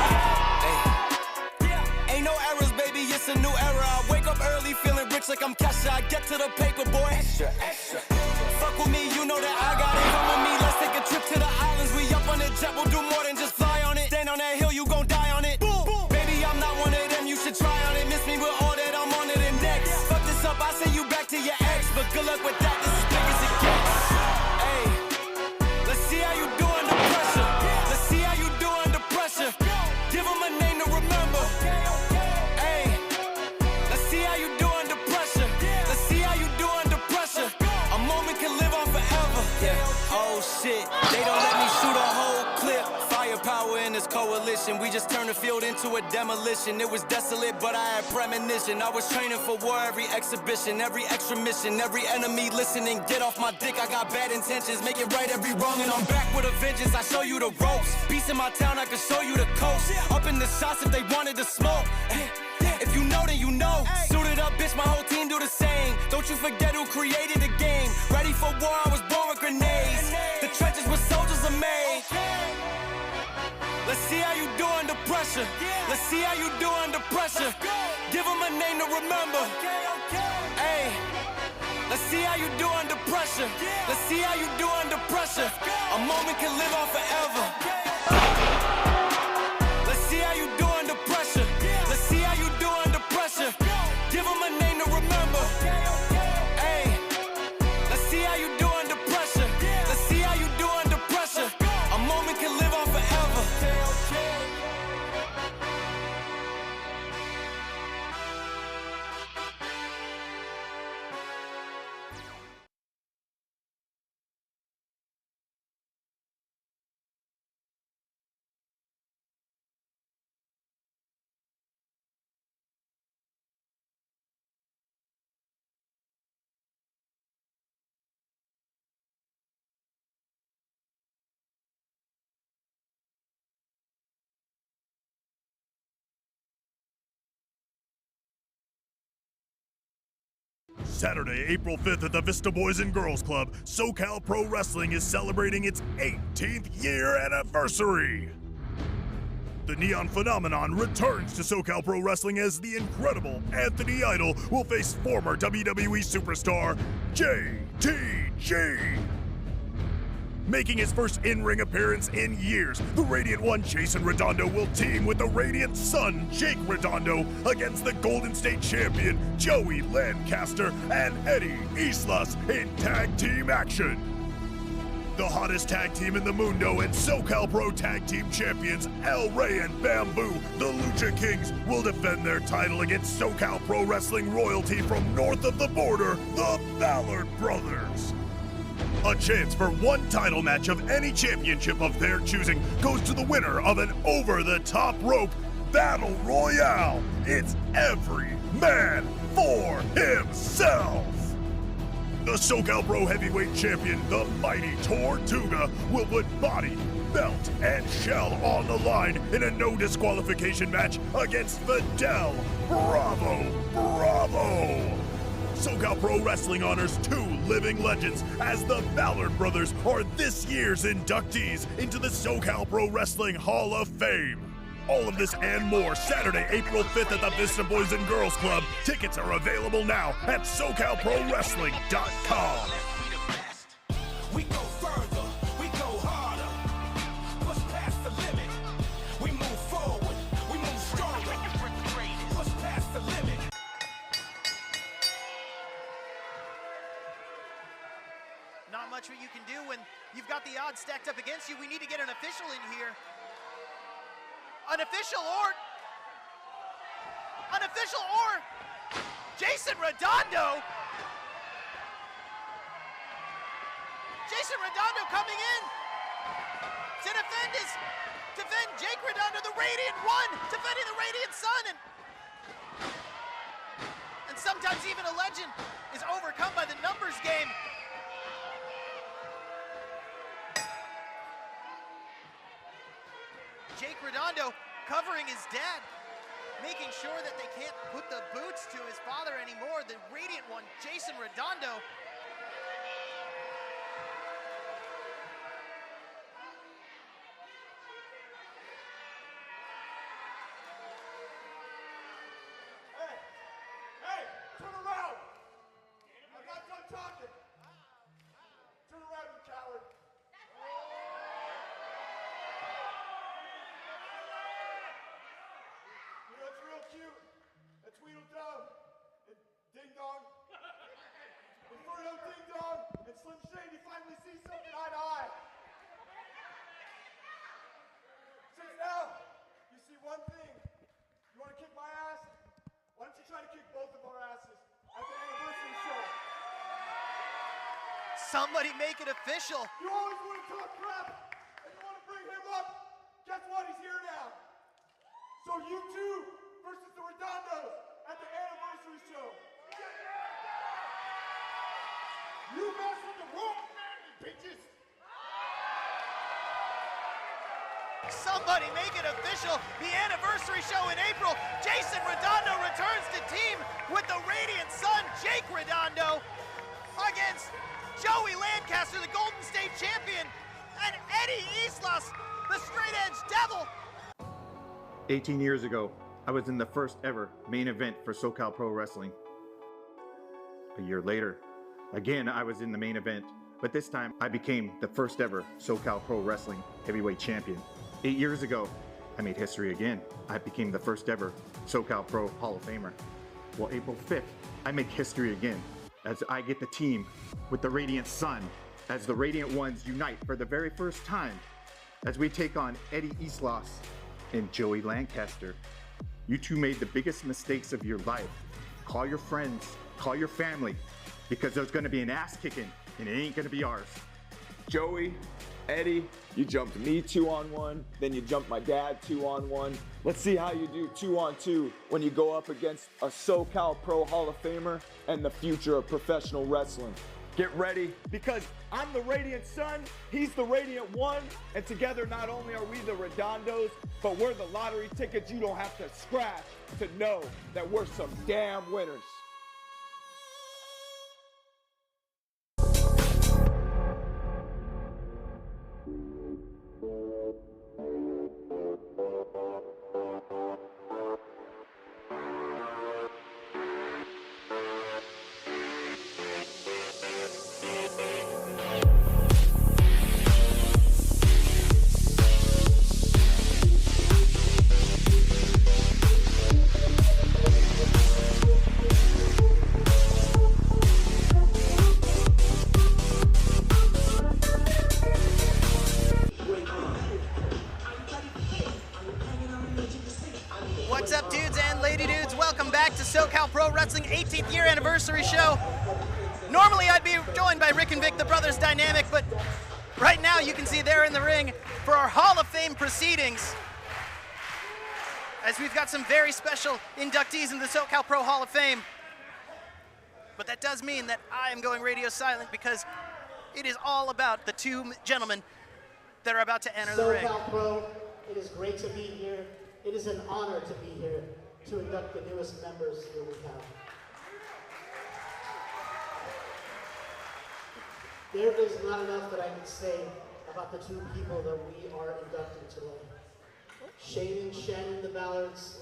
Hey. Ain't no errors, baby, it's a new era. I wake up early, feeling rich like I'm Kesha. I get to the paper, boy. Extra, extra. Fuck with me, you know that I got it. Come with me, let's take a trip to the islands. We up on the jet, we'll do more than just fly on it. Stand on that hill, you gon' die on it. Boom, boom. Baby, I'm not one of them, you should try on it. Miss me with all that, I'm on to the next. Fuck this up, I send you back to your ex. But good luck with that, this is big as it gets. Hey, let's see how you do under pressure. Let's see how you do under pressure. Give them a name to remember. Hey, let's see how you do under pressure. Let's see how you do under pressure. A moment can live on forever. Yeah. Oh shit, they don't let me shoot a whole clip. Firepower in this coalition. We just turned the field into a demolition. It was desolate, but I had premonition. I was training for war, every exhibition, every extra mission, every enemy listening. Get off my dick, I got bad intentions. Make it right every wrong, and I'm back with a vengeance. I show you the ropes. Peace in my town, I can show you the coast. Up in the shots if they wanted to smoke. If you know, then you know. Suited up, bitch, my whole team do the same. Don't you forget who created the game. Ready for war, I was born with grenades. The trenches where soldiers are made. Let's see how you do under pressure. Let's see how you do under pressure. Give them a name to remember. Hey, let's see how you do under pressure. Let's see how you do under pressure. A moment can live on forever. Let's see how you do under pressure. Let's see how you do under pressure. Give them a name to remember. Hey, let's see how you do under pressure. Let's see how you do under pressure. A moment can live on forever. Saturday, April 5th at the Vista Boys and Girls Club, SoCal Pro Wrestling is celebrating its 18th year anniversary. The Neon Phenomenon returns to SoCal Pro Wrestling as the incredible Anthony Idol will face former WWE superstar JTG. Making his first in-ring appearance in years, the Radiant One Jason Redondo will team with the Radiant Son Jake Redondo against the Golden State Champion Joey Lancaster and Eddie Islas in tag team action. The hottest tag team in the Mundo and SoCal Pro Tag Team Champions El Rey and Bamboo, the Lucha Kings, will defend their title against SoCal Pro Wrestling royalty from north of the border, the Ballard Brothers. A chance for one title match of any championship of their choosing goes to the winner of an over-the-top rope battle royale. It's every man for himself. The SoCal Pro Heavyweight Champion, the mighty Tortuga, will put body, belt, and shell on the line in a no disqualification match against Fidel Bravo. SoCal Pro Wrestling honors two living legends as the Ballard Brothers are this year's inductees into the SoCal Pro Wrestling Hall of Fame. All of this and more Saturday, April 5th at the Vista Boys and Girls Club. Tickets are available now at SoCalProWrestling.com. We go further, we go harder. Push past the limit. We move forward, we move stronger. Push past the limit. Not much what you can do when you've got the odds stacked up against you. We need to get an official in here. Unofficial or Jason Redondo. Jason Redondo coming in to defend Jake Redondo, the Radiant One, defending the Radiant Son, and sometimes even a legend is overcome by the numbers game. Jake Redondo covering his dad, making sure that they can't put the boots to his father anymore. The Radiant One, Jason Redondo. dong. Inferno Ding Dong and Slim Shady finally see something eye to eye. Since now, you see one thing. You want to kick my ass? Why don't you try to kick both of our asses at the anniversary show? Somebody make it official. You always want to talk crap, and you want to bring him up. Guess what? He's here now. So you two versus the Redondos at the anniversary show. You mess with the wrong family, bitches. Somebody make it official. The anniversary show in April. Jason Redondo returns to team with the Radiant Son, Jake Redondo, against Joey Lancaster, the Golden State champion, and Eddie Islas, the straight edge devil. 18 years ago, I was in the first ever main event for SoCal Pro Wrestling. A year later, again, I was in the main event, but this time I became the first ever SoCal Pro Wrestling heavyweight champion. 8 years ago, I made history again. I became the first ever SoCal Pro Hall of Famer. Well, April 5th, I make history again as I get the team with the Radiant Sun as the Radiant Ones unite for the very first time as we take on Eddie Islas and Joey Lancaster. You two made the biggest mistakes of your life. Call your friends, call your family, because there's gonna be an ass kicking and it ain't gonna be ours. Joey, Eddie, you jumped me 2-on-1, then you jumped my dad 2-on-1. Let's see how you do 2-on-2 when you go up against a SoCal Pro Hall of Famer and the future of professional wrestling. Get ready, because I'm the Radiant Son, he's the Radiant One, and together not only are we the Redondos, but we're the lottery tickets you don't have to scratch to know that we're some damn winners. What's up, dudes and lady dudes? Welcome back to SoCal Pro Wrestling 18th year anniversary show. Normally I'd be joined by Rick and Vic, the Brothers Dynamic, but right now you can see they're in the ring for our Hall of Fame proceedings, as we've got some very special inductees in the SoCal Pro Hall of Fame. But that does mean that I am going radio silent, because it is all about the two gentlemen that are about to enter the ring. SoCal Pro, it is great to be here. It is an honor to be here to induct the newest members that we have. There is not enough that I can say about the two people that we are inducting today. Shane and Shannon, the Ballards,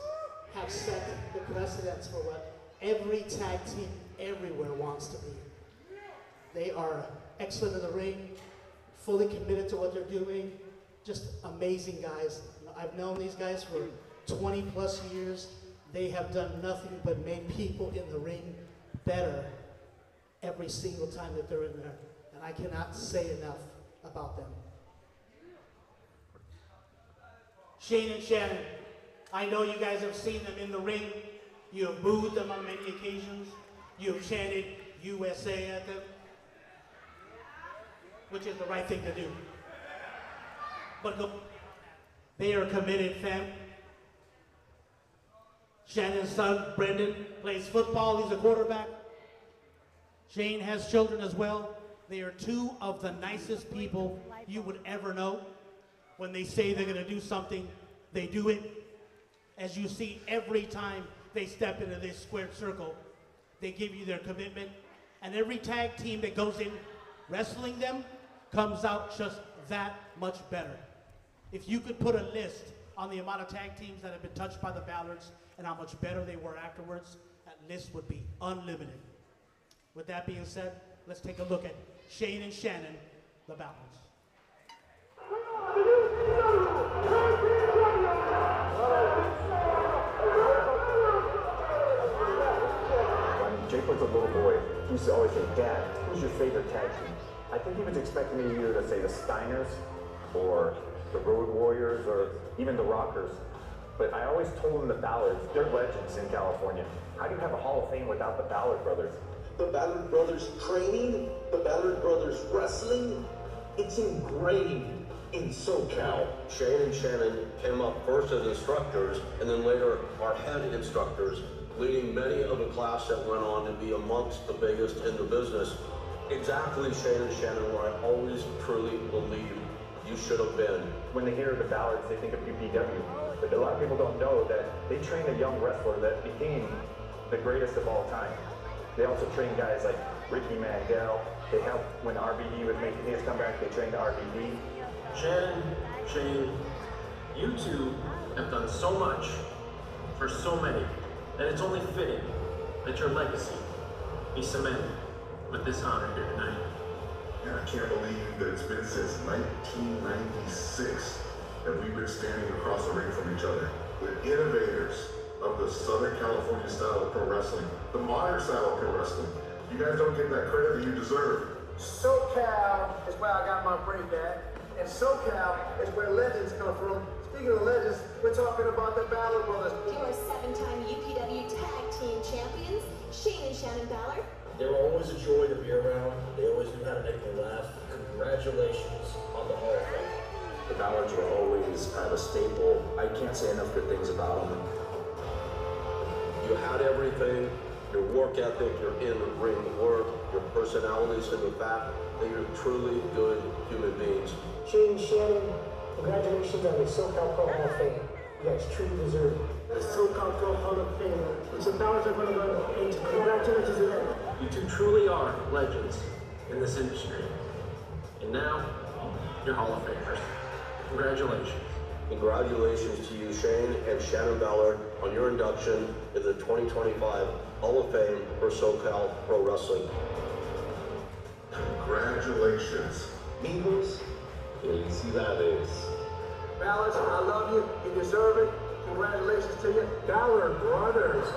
have set the precedence for what every tag team everywhere wants to be. They are excellent in the ring, fully committed to what they're doing, just amazing guys. I've known these guys for 20 plus years. They have done nothing but made people in the ring better every single time that they're in there. And I cannot say enough about them. Shane and Shannon, I know you guys have seen them in the ring. You have booed them on many occasions. You have chanted USA at them, which is the right thing to do. But they are committed, fam. Shannon's son, Brendan, plays football. He's a quarterback. Shane has children as well. They are two of the nicest people you would ever know. When they say they're going to do something, they do it. As you see every time they step into this squared circle, they give you their commitment. And every tag team that goes in wrestling them comes out just that much better. If you could put a list on the amount of tag teams that have been touched by the Ballards and how much better they were afterwards, that list would be unlimited. With that being said, let's take a look at Shane and Shannon, the Ballards. Jake was a little boy, he used to always say, Dad, who's your favorite tag team? I think he was expecting me either to say the Steiners or the Road Warriors or even the Rockers. But I always told him the Ballards, they're legends in California. How do you have a Hall of Fame without the Ballard brothers? The Ballard brothers training, the Ballard brothers wrestling, it's ingrained in SoCal. Shane and Shannon came up first as instructors and then later are head instructors, leading many of a class that went on to be amongst the biggest in the business. Exactly Shane and Shannon where I always truly believe you should have been. When they hear the Ballards, they think of UPW. But a lot of people don't know that they trained a young wrestler that became the greatest of all time. They also trained guys like Ricky Mandel. They helped when RVD was making his comeback, they trained RVD. Shannon, Shane, you two have done so much for so many that it's only fitting that your legacy be cemented with this honor here tonight. And I can't believe that it's been since 1996 that we've been standing across the ring from each other with innovators of the Southern California style of pro wrestling, the modern style of pro wrestling. You guys don't get that credit that you deserve. SoCal is where I got my break at, and SoCal is where legends come from. Speaking of legends, we're talking about the Ballard brothers. Your 7-time UPW Tag Team Champions, Shane and Shannon Ballard. They were always a joy to be around. They always knew how to make me laugh. Congratulations on the Hall of Fame. The Ballards were always kind of a staple. I can't say enough good things about them. You had everything, your work ethic, your in-ring work, your personalities, and the fact that you're truly good human beings. Shane and Shannon, congratulations on the SoCal Pro Hall of Fame. You guys truly deserve it. The SoCal Pro Hall of Fame, which the Ballards are going to go into. Congratulations to them. You two truly are legends in this industry. And now, you're Hall of Famers. Congratulations. Congratulations to you, Shane and Shannon Ballard, on your induction in the 2025 Hall of Fame for SoCal Pro Wrestling. Congratulations. Eagles, Felicidades. Ballards, I love you. You deserve it. Congratulations to you. Ballard brothers.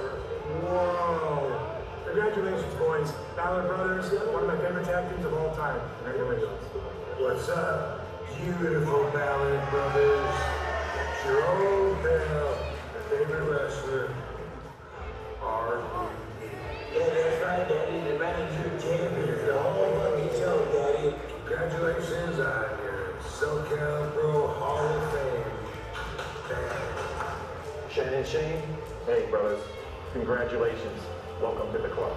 Whoa. Congratulations, boys. Ballard brothers, one of my favorite tag teams of all time. Congratulations. What's up, beautiful Ballard brothers? It's your old pal, your favorite wrestler, RVD. Yeah, that's right, Daddy. The manager champion. The whole fucking show, Daddy. Congratulations on your SoCal Pro Hall of Fame. Shannon and Shane, hey brothers, congratulations. Welcome to the club.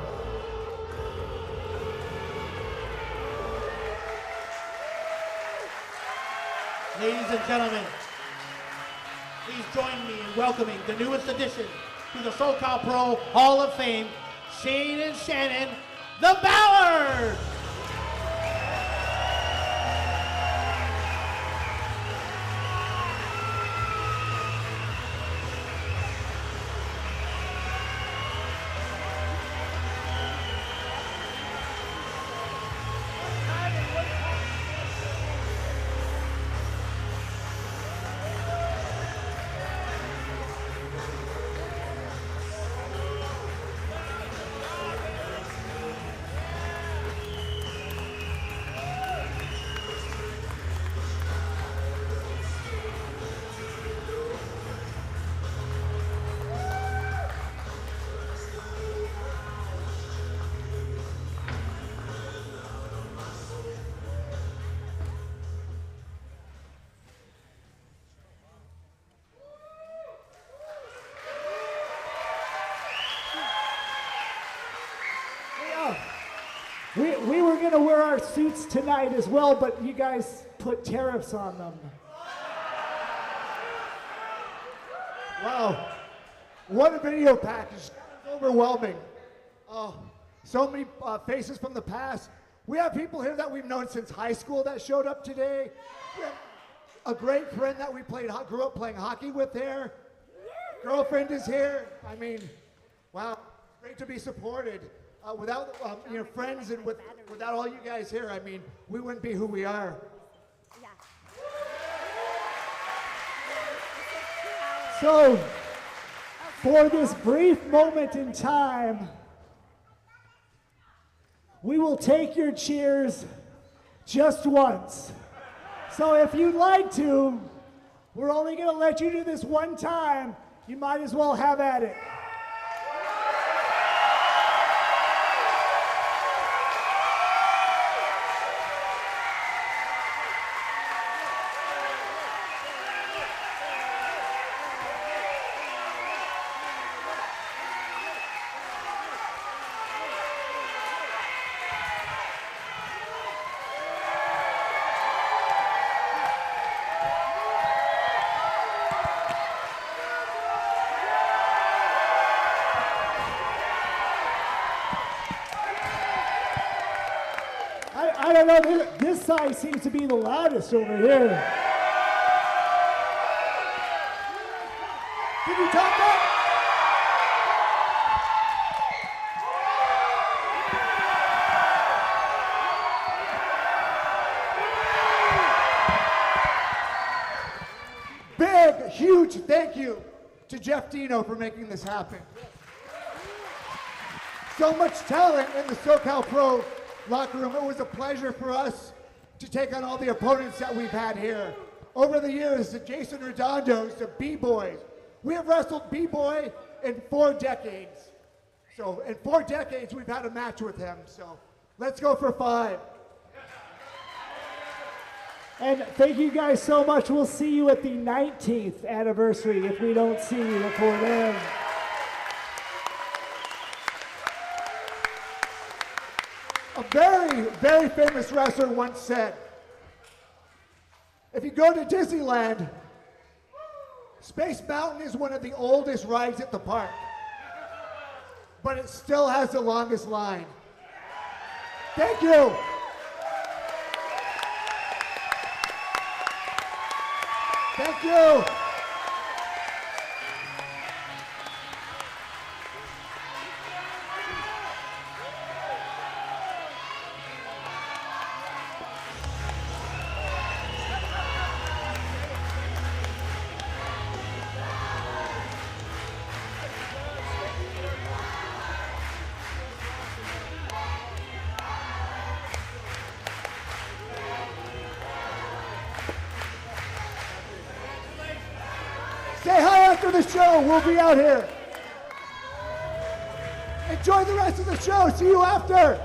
Ladies and gentlemen, please join me in welcoming the newest addition to the SoCal Pro Hall of Fame, Shane and Shannon, the Ballards! We were going to wear our suits tonight as well, but you guys put tariffs on them. Wow, what a video package. Overwhelming. So many faces from the past. We have people here that we've known since high school that showed up today. We have a great friend that we grew up playing hockey with here. Girlfriend is here. I mean, wow, great to be supported. Without friends and without all you guys here, I mean, we wouldn't be who we are. So, for this brief moment in time, we will take your cheers just once. So if you'd like to, we're only going to let you do this one time. You might as well have at it. I don't know, this side seems to be the loudest over here. Did you top that? Big, huge thank you to Jeff Dino for making this happen. So much talent in the SoCal Pro locker room. It was a pleasure for us to take on all the opponents that we've had here. Over the years, the Jason Redondo's, the B-Boy. We have wrestled B-Boy in 4 decades. So in 4 decades, we've had a match with him. So let's go for 5. And thank you guys so much. We'll see you at the 19th anniversary if we don't see you before then. A very, very famous wrestler once said, if you go to Disneyland, Space Mountain is one of the oldest rides at the park, but it still has the longest line. Thank you. Thank you. Say hi after the show. We'll be out here. Enjoy the rest of the show. See you after.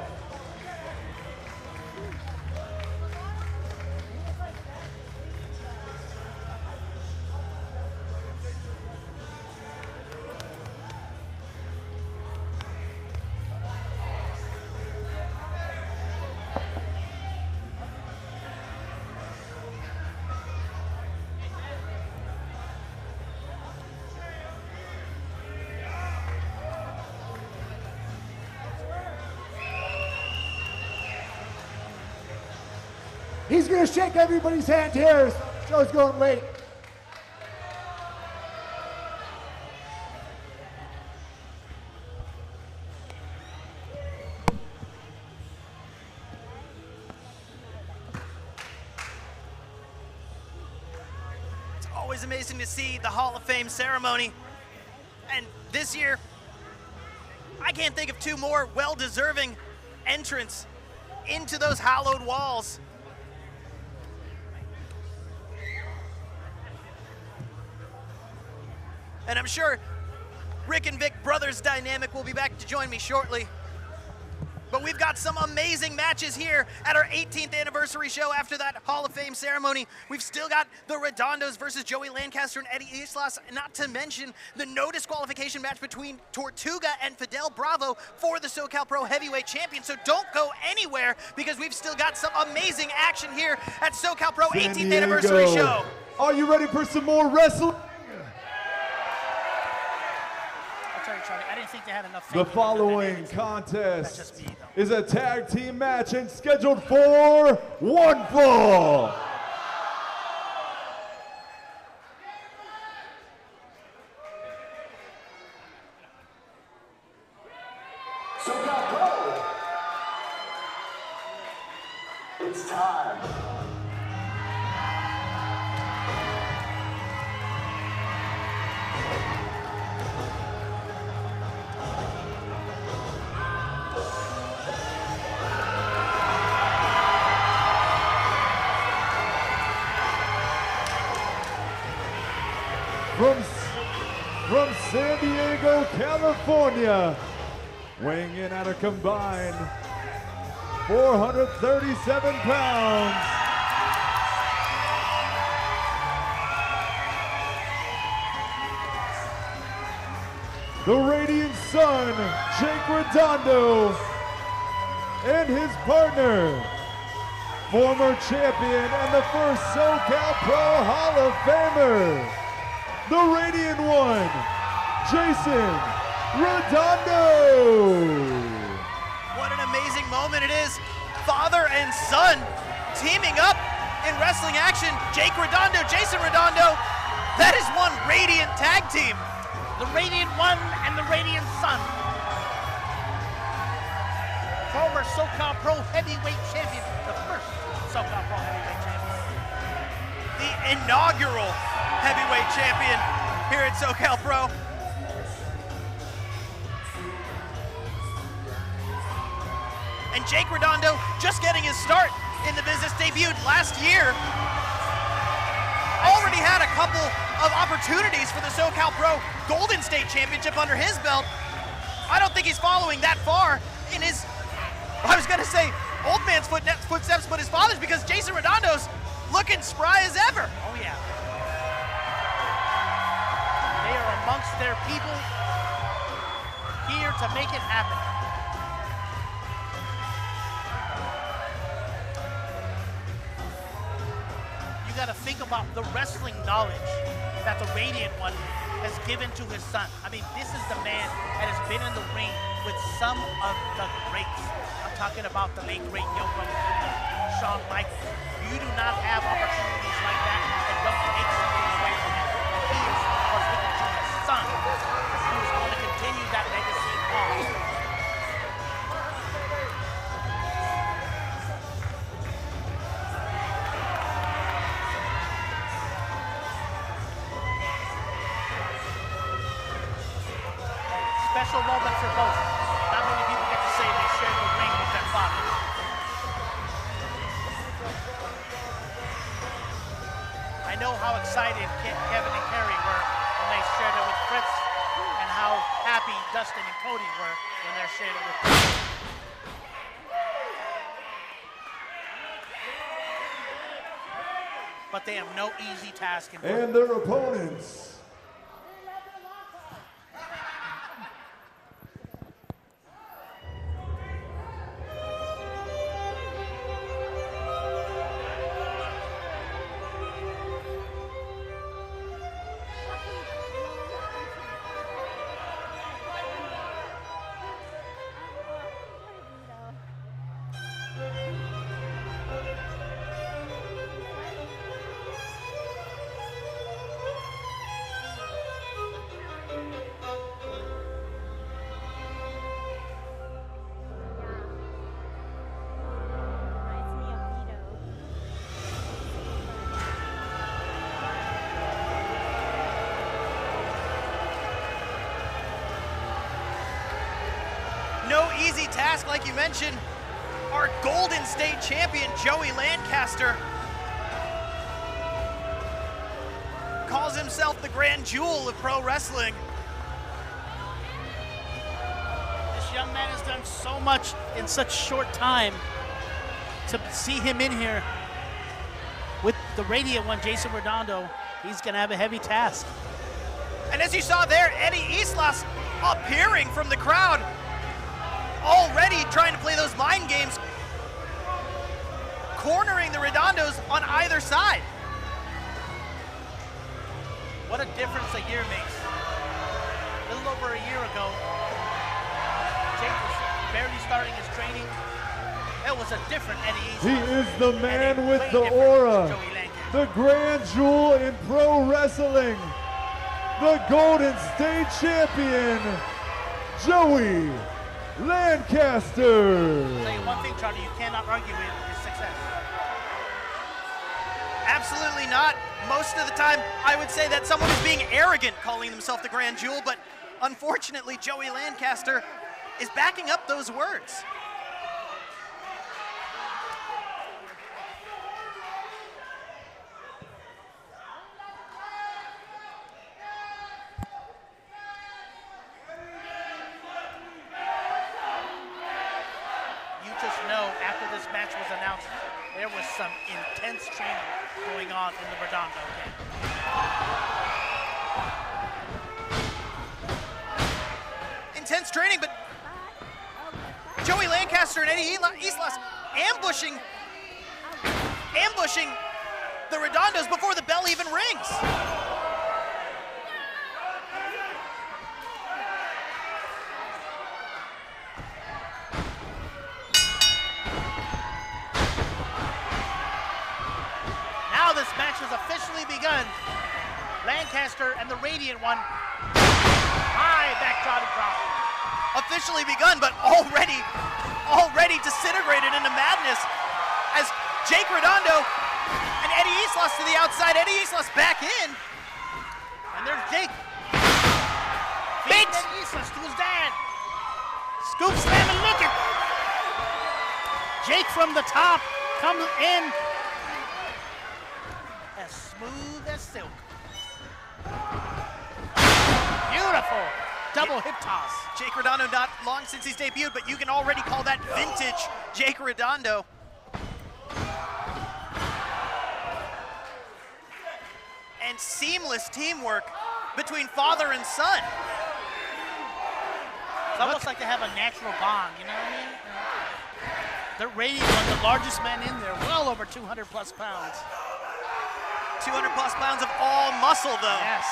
He's going to shake everybody's hand here. Show's going late. It's always amazing to see the Hall of Fame ceremony. And this year, I can't think of 2 more well-deserving entrants into those hallowed walls. And I'm sure Rick and Vic Brothers Dynamic will be back to join me shortly. But we've got some amazing matches here at our 18th anniversary show after that Hall of Fame ceremony. We've still got the Redondos versus Joey Lancaster and Eddie Islas, not to mention the no disqualification match between Tortuga and Fidel Bravo for the SoCal Pro Heavyweight Champion. So don't go anywhere because we've still got some amazing action here at SoCal Pro 18th anniversary show. Are you ready for some more wrestling? I didn't think they had enough. The following contest is a tag team match and scheduled for 1 fall. SoCal Pro. It's time. from San Diego, California, weighing in at a combined 437 pounds, the Radiant Sun, Jake Redondo, and his partner, former champion and the first SoCal Pro Hall of Famer, the Radiant One, Jason Redondo. What an amazing moment it is. Father and son teaming up in wrestling action. Jake Redondo, Jason Redondo. That is one Radiant tag team. The Radiant One and the Radiant Sun. Former SoCal Pro Heavyweight Champion, the first SoCal Pro Heavyweight Champion. The inaugural heavyweight champion here at SoCal Pro. And Jake Redondo just getting his start in the business, debuted last year. Already had a couple of opportunities for the SoCal Pro Golden State Championship under his belt. I don't think he's following that far in his, I was gonna say old man's footsteps, but his father's, because Jason Redondo's looking spry as ever. Oh yeah. They are amongst their people, here to make it happen. You gotta think about the wrestling knowledge that the Radiant One has given to his son. I mean, this is the man that has been in the ring with some of the greats. I'm talking about the late great Yoko, Shawn Michaels. You do not have opportunities like that and don't take something away from him. And he is, of course, looking to his son, who is going to continue that legacy on. Special moment for both. Not many people get to say they shared the ring with their father. I know how excited Kevin and Kerry were when they shared it with Fritz, and how happy Dustin and Cody were when they shared it with Fritz. But they have no easy task in front of them. And their opponents. No easy task, like you mentioned. Our Golden State champion, Joey Lancaster, calls himself the grand jewel of pro wrestling. This young man has done so much in such short time. To see him in here with the Radiant One, Jason Redondo, he's gonna have a heavy task. And as you saw there, Eddie Islas appearing from the crowd, already trying to play those mind games, cornering the Redondos on either side. What a difference a year makes. A little over a year ago, Jake was barely starting his training. It was a different Eddie Islas. He is the man with the aura, the grand jewel in pro wrestling, the Golden State champion, Joey Lancaster. I'll tell you one thing, Charlie, you cannot argue with his success. Absolutely not. Most of the time, I would say that someone is being arrogant calling themselves the grand jewel, but unfortunately, Joey Lancaster is backing up those words. intense training going on in the Redondo camp. Intense training, but Joey Lancaster and Eddie Islas ambushing the Redondos before the bell even rings. Now this match has officially begun. Lancaster and the Radiant One. High backdrop drop. Officially begun, but already disintegrated into madness as Jake Redondo and Eddie Islas to the outside. Eddie Islas back in. And there's Jake. Beats Eddie Islas to his dad. Scoop slam and look at Jake from the top comes in as smooth as silk. Beautiful. Double hip toss. Jake Redondo, not long since he's debuted, but you can already call that vintage Jake Redondo. And seamless teamwork between father and son. It's almost like they have a natural bond, you know what I mean? The Radiant One, the largest man in there, well over 200 plus pounds. 200 plus pounds of all muscle, though. Yes.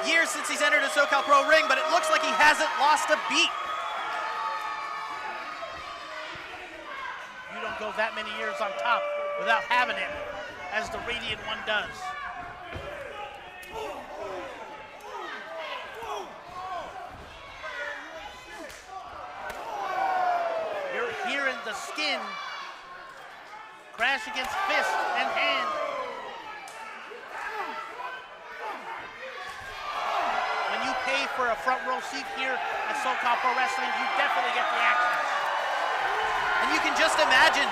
Years since he's entered a SoCal Pro ring, but it looks like he hasn't lost a beat. You don't go that many years on top without having it, as the Radiant One does. You're hearing the skin crash against fist and hand. When you pay for a front row seat here at SoCal Pro Wrestling, you definitely get the action. And you can just imagine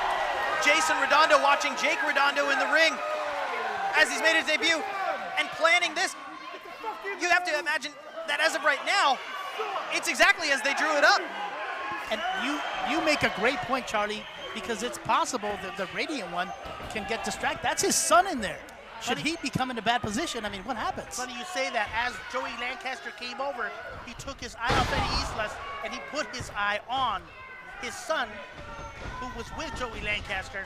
Jason Redondo watching Jake Redondo in the ring as he's made his debut and planning this. You have to imagine that as of right now, it's exactly as they drew it up. And you make a great point, Charlie, because it's possible that the Radiant One can get distracted. That's his son in there. Should he become in a bad position, I mean, what happens? Funny you say that. As Joey Lancaster came over, he took his eye off Eddie Islas, and he put his eye on his son, who was with Joey Lancaster.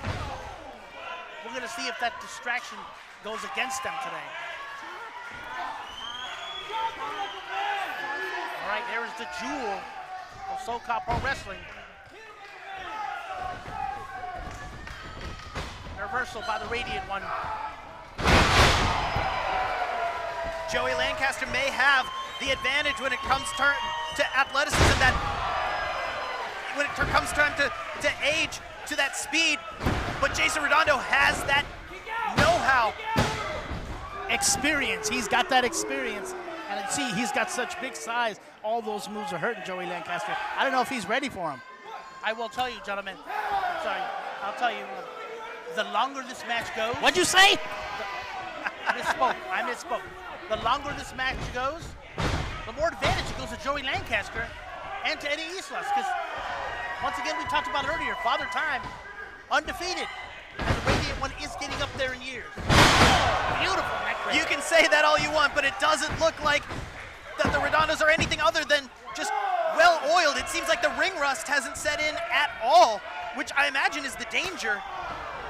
We're going to see if that distraction goes against them today. All right, there is the jewel of SoCal Pro Wrestling. Reversal by the Radiant One. Joey Lancaster may have the advantage when it comes to athleticism, that when it comes time to age, to that speed, but Jason Redondo has that know-how. Experience, he's got that experience. And see, he's got such big size. All those moves are hurting Joey Lancaster. I don't know if he's ready for him. I will tell you, gentlemen, I'll tell you, the longer this match goes. What'd you say? I misspoke. The longer this match goes, the more advantage it goes to Joey Lancaster and to Eddie Islas. Because once again, we talked about it earlier, Father Time, undefeated. And the Radiant One is getting up there in years. Beautiful neck break. You can say that all you want, but it doesn't look like that the Redondos are anything other than just well-oiled. It seems like the ring rust hasn't set in at all, which I imagine is the danger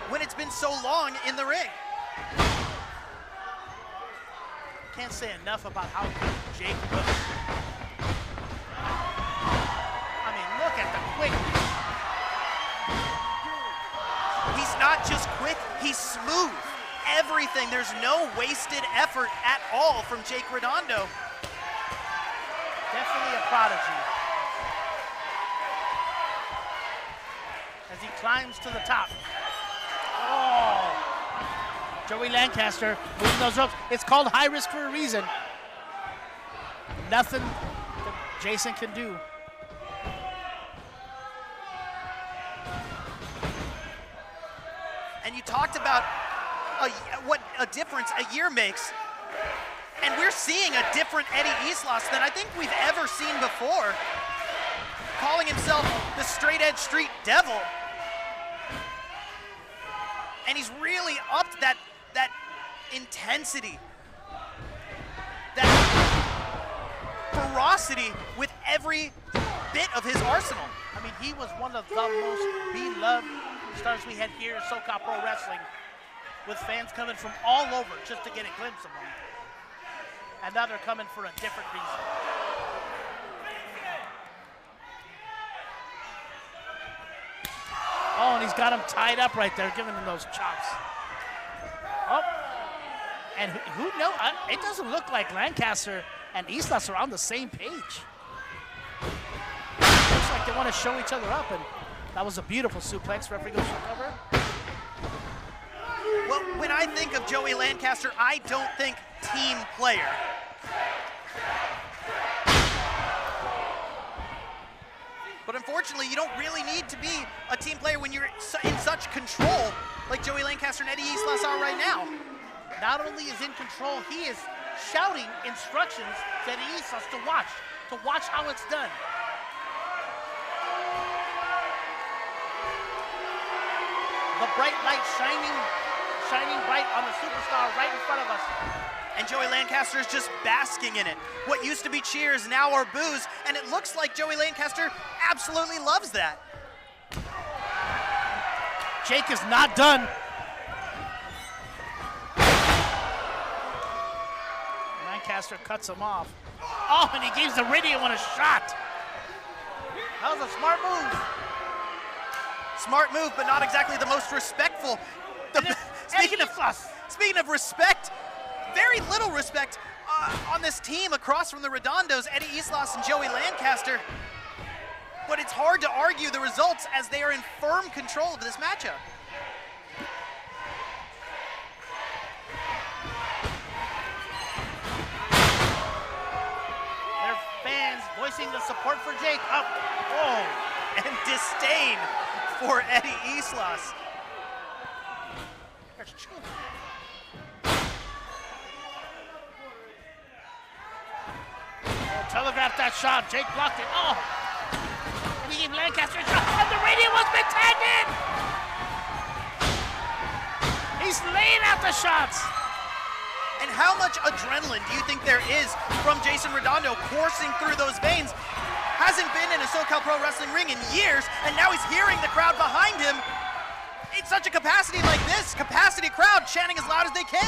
when it's been so long in the ring. Can't say enough about how good Jake looks. I mean, look at the quickness. He's not just quick, he's smooth. Everything, there's no wasted effort at all from Jake Redondo. Definitely a prodigy. As he climbs to the top. Oh! Joey Lancaster moving those ropes. It's called high risk for a reason. Nothing that Jason can do. And you talked about what a difference a year makes. And we're seeing a different Eddie Islas than I think we've ever seen before. Calling himself the straight edge street devil. and he's really upped that intensity, that ferocity with every bit of his arsenal. I mean, he was one of the most beloved stars we had here in SoCal Pro Wrestling, with fans coming from all over just to get a glimpse of him. And now they're coming for a different reason. Oh, and he's got him tied up right there, giving him those chops. Oh, and who knows? It doesn't look like Lancaster and Islas are on the same page. Looks like they want to show each other up, and that was a beautiful suplex. Referee goes for cover. Well, when I think of Joey Lancaster, I don't think team player. But unfortunately, you don't really need to be a team player when you're in such control like Joey Lancaster and Eddie Islas are right now. Not only is in control, he is shouting instructions to Eddie Islas to watch how it's done. The bright light shining bright on the superstar right in front of us. And Joey Lancaster is just basking in it. What used to be cheers now are boos, and it looks like Joey Lancaster absolutely loves that. Jake is not done. Lancaster cuts him off. Oh, and he gives the radio one a shot. That was a smart move. Smart move, but not exactly the most respectful. Speaking of respect, very little respect on this team across from the Redondos, Eddie Islas and Joey Lancaster. But it's hard to argue the results as they are in firm control of this matchup. Their fans voicing the support for Jake. Up. Oh. And disdain for Eddie Islas. Telegraphed that shot. Jake blocked it. Oh! And he gave Lancaster a shot. And the radio has been tagged in! He's laying out the shots. And how much adrenaline do you think there is from Jason Redondo coursing through those veins? Hasn't been in a SoCal Pro Wrestling ring in years, and now he's hearing the crowd behind him. In such a capacity like this, capacity crowd chanting as loud as they can.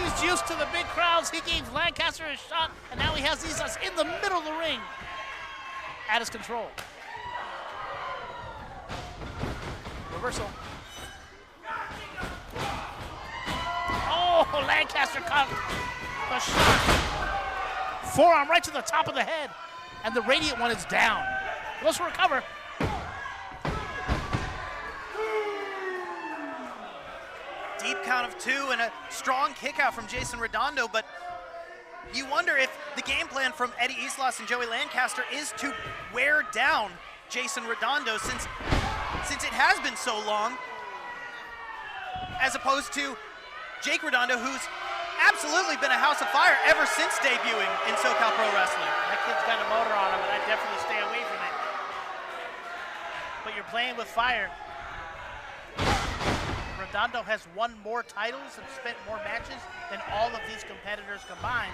He's used to the big crowds. He gave Lancaster a shot, and now he has Islas in the middle of the ring at his control. Reversal. Oh, Lancaster caught the shot. Forearm right to the top of the head, and the radiant one is down. Goes for a cover. Deep count of 2 and a strong kick out from Jason Redondo, but you wonder if the game plan from Eddie Islas and Joey Lancaster is to wear down Jason Redondo since it has been so long, as opposed to Jake Redondo, who's absolutely been a house of fire ever since debuting in SoCal Pro Wrestling. That kid's got a motor on him, and I'd definitely stay away from it. But you're playing with fire. Redondo has won more titles and spent more matches than all of these competitors combined.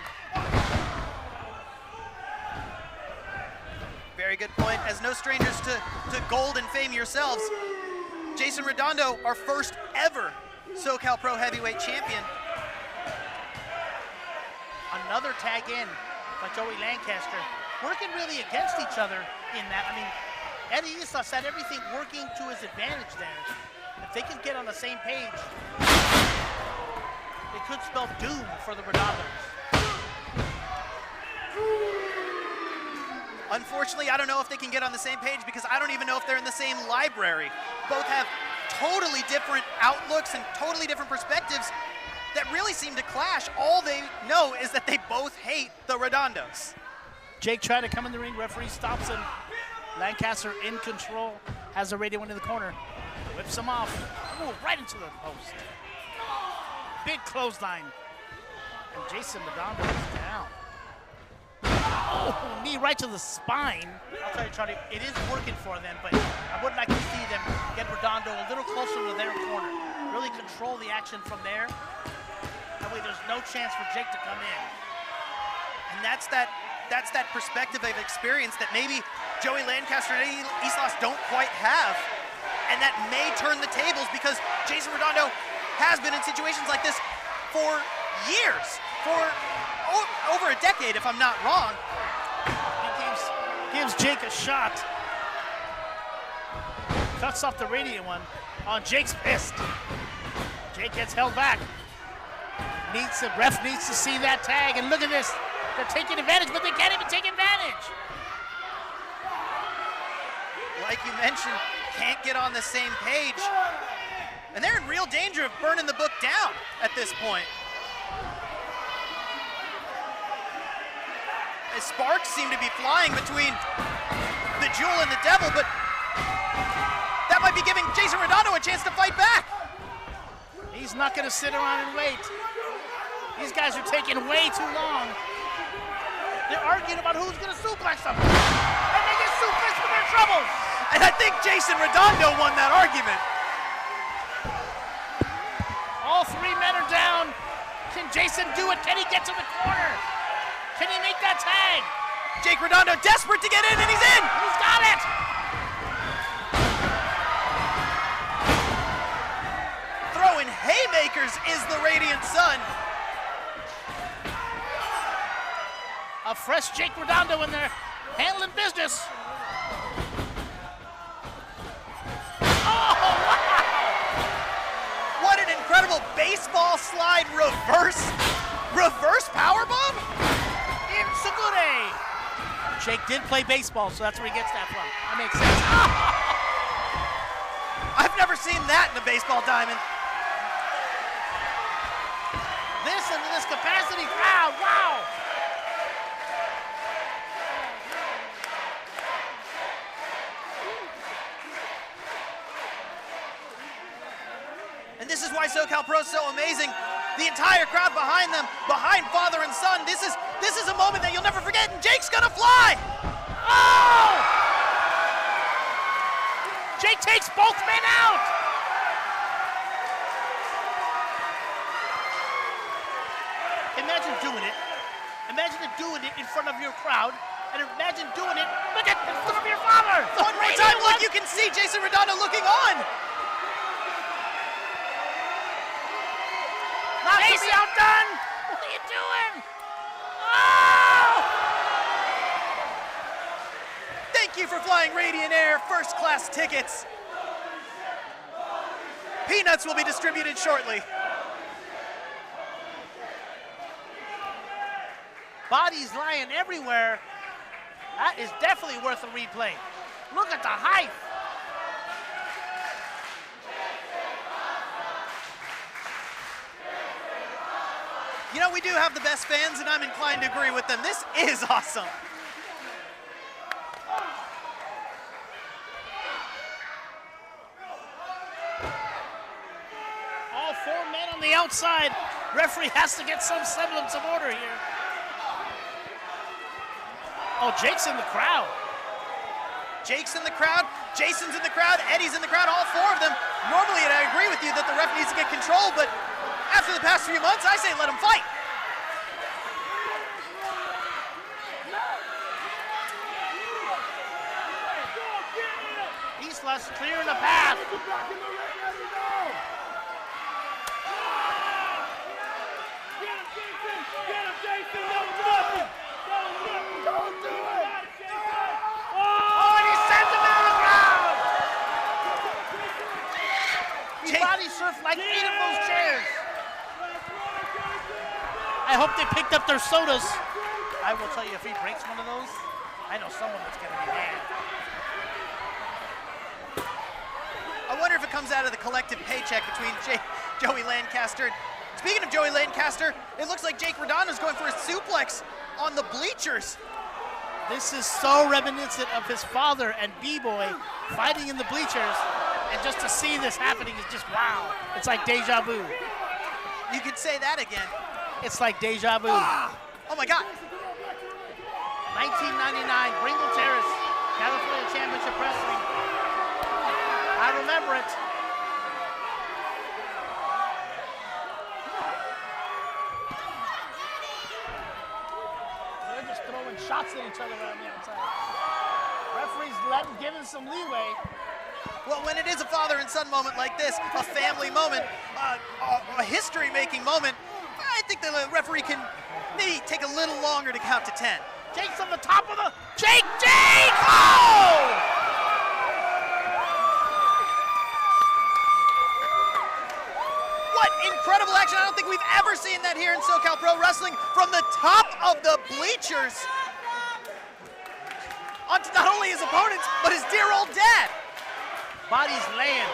Very good point. As no strangers to gold and fame yourselves, Jason Redondo, our first ever SoCal Pro Heavyweight Champion. Another tag in by Joey Lancaster, working really against each other in that. I mean, Eddie Islas had everything working to his advantage there. If they can get on the same page, it could spell doom for the Redondos. Unfortunately, I don't know if they can get on the same page because I don't even know if they're in the same library. Both have totally different outlooks and totally different perspectives that really seem to clash. All they know is that they both hate the Redondos. Jake tried to come in the ring, referee stops him. Lancaster in control, has the radio into the corner. Whips him off. Ooh, right into the post. Big clothesline. And Jason Redondo is down. Oh, knee right to the spine. I'll tell you, Charlie, it is working for them, but I would like to see them get Redondo a little closer to their corner. really control the action from there. That way there's no chance for Jake to come in. And that's that perspective of experience that maybe Joey Lancaster and Eddie Islas don't quite have. And that may turn the tables because Jason Redondo has been in situations like this for years, for over a decade, if I'm not wrong. He gives Jake a shot. Cuts off the radiant one on Jake's fist. Jake gets held back. The ref needs to see that tag, and look at this. They're taking advantage, but they can't even take advantage. Like you mentioned, can't get on the same page. And they're in real danger of burning the book down at this point. As sparks seem to be flying between the Jewel and the Devil, but that might be giving Jason Redondo a chance to fight back. He's not going to sit around and wait. These guys are taking way too long. They're arguing about who's going to suplex them. And they get suplexed for their troubles. And I think Jason Redondo won that argument. All three men are down. Can Jason do it? Can he get to the corner? Can he make that tag? Jake Redondo desperate to get in, and he's in. He's got it. Throwing haymakers is the Radiant Sun. A fresh Jake Redondo in there, handling business. Oh, wow! What an incredible baseball slide reverse powerbomb? Insugure. Jake did play baseball, so that's where he gets that from. That makes sense. I've never seen that in a baseball diamond. This into this capacity crowd, wow! And this is why SoCal Pro is so amazing. The entire crowd behind them, behind father and son. This is a moment that you'll never forget, and Jake's gonna fly! Oh! Jake takes both men out! Imagine doing it. Imagine doing it in front of your crowd, and imagine doing it, look at, in front of your father! One more time, look, you can see Jason Redondo looking on! Not to be outdone! What are you doing? Oh! Thank you for flying Radiant Air first class tickets. Peanuts will be distributed shortly. Bodies lying everywhere. That is definitely worth a replay. Look at the height. You know, we do have the best fans, and I'm inclined to agree with them. This is awesome. All four men on the outside. Referee has to get some semblance of order here. Oh, Jake's in the crowd. Jake's in the crowd, Jason's in the crowd, Eddie's in the crowd, all four of them. Normally, and I agree with you that the ref needs to get control, but after the past few months, I say let him fight. Islas clearing the path. Body surf like 8 of those chairs. I hope they picked up their sodas. I will tell you, if he breaks one of those, I know someone that's going to be mad. I wonder if it comes out of the collective paycheck between Joey Lancaster. Speaking of Joey Lancaster, it looks like Jake Redondo's going for a suplex on the bleachers. This is so reminiscent of his father and B-Boy fighting in the bleachers. And just to see this happening is just wow. It's like deja vu. You could say that again. It's like deja vu. Oh my God. 1999, Bringle Terrace, California Championship Wrestling. I remember it. shots at each other around the outside. Referees giving some leeway. Well, when it is a father and son moment like this, a family moment, a history-making moment, I think the referee can maybe take a little longer to count to 10. Jake's on the top of the... Jake! Oh! What incredible action. I don't think we've ever seen that here in SoCal Pro Wrestling from the top of the bleachers onto not only his opponents, but his dear old dad. Bodies laying.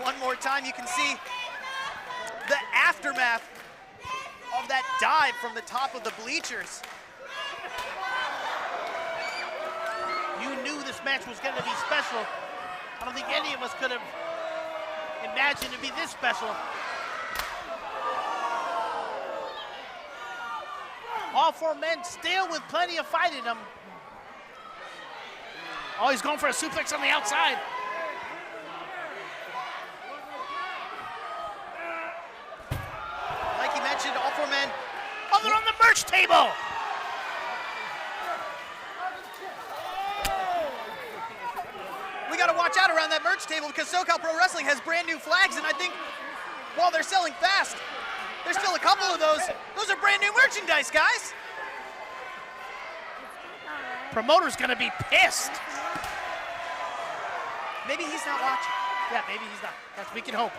One more time, you can see the aftermath of that dive from the top of the bleachers. You knew this match was going to be special. I don't think any of us could have imagined it'd be this special. All four men still with plenty of fight in them. Oh, he's going for a suplex on the outside. Like you mentioned, all four men. Oh, they're on the merch table. We got to watch out around that merch table because SoCal Pro Wrestling has brand new flags, and I think while they're selling fast, there's still a couple of those. Those are brand new merchandise, guys. Promoter's gonna be pissed. Maybe he's not watching. Yeah, maybe he's not. That's, we can hope.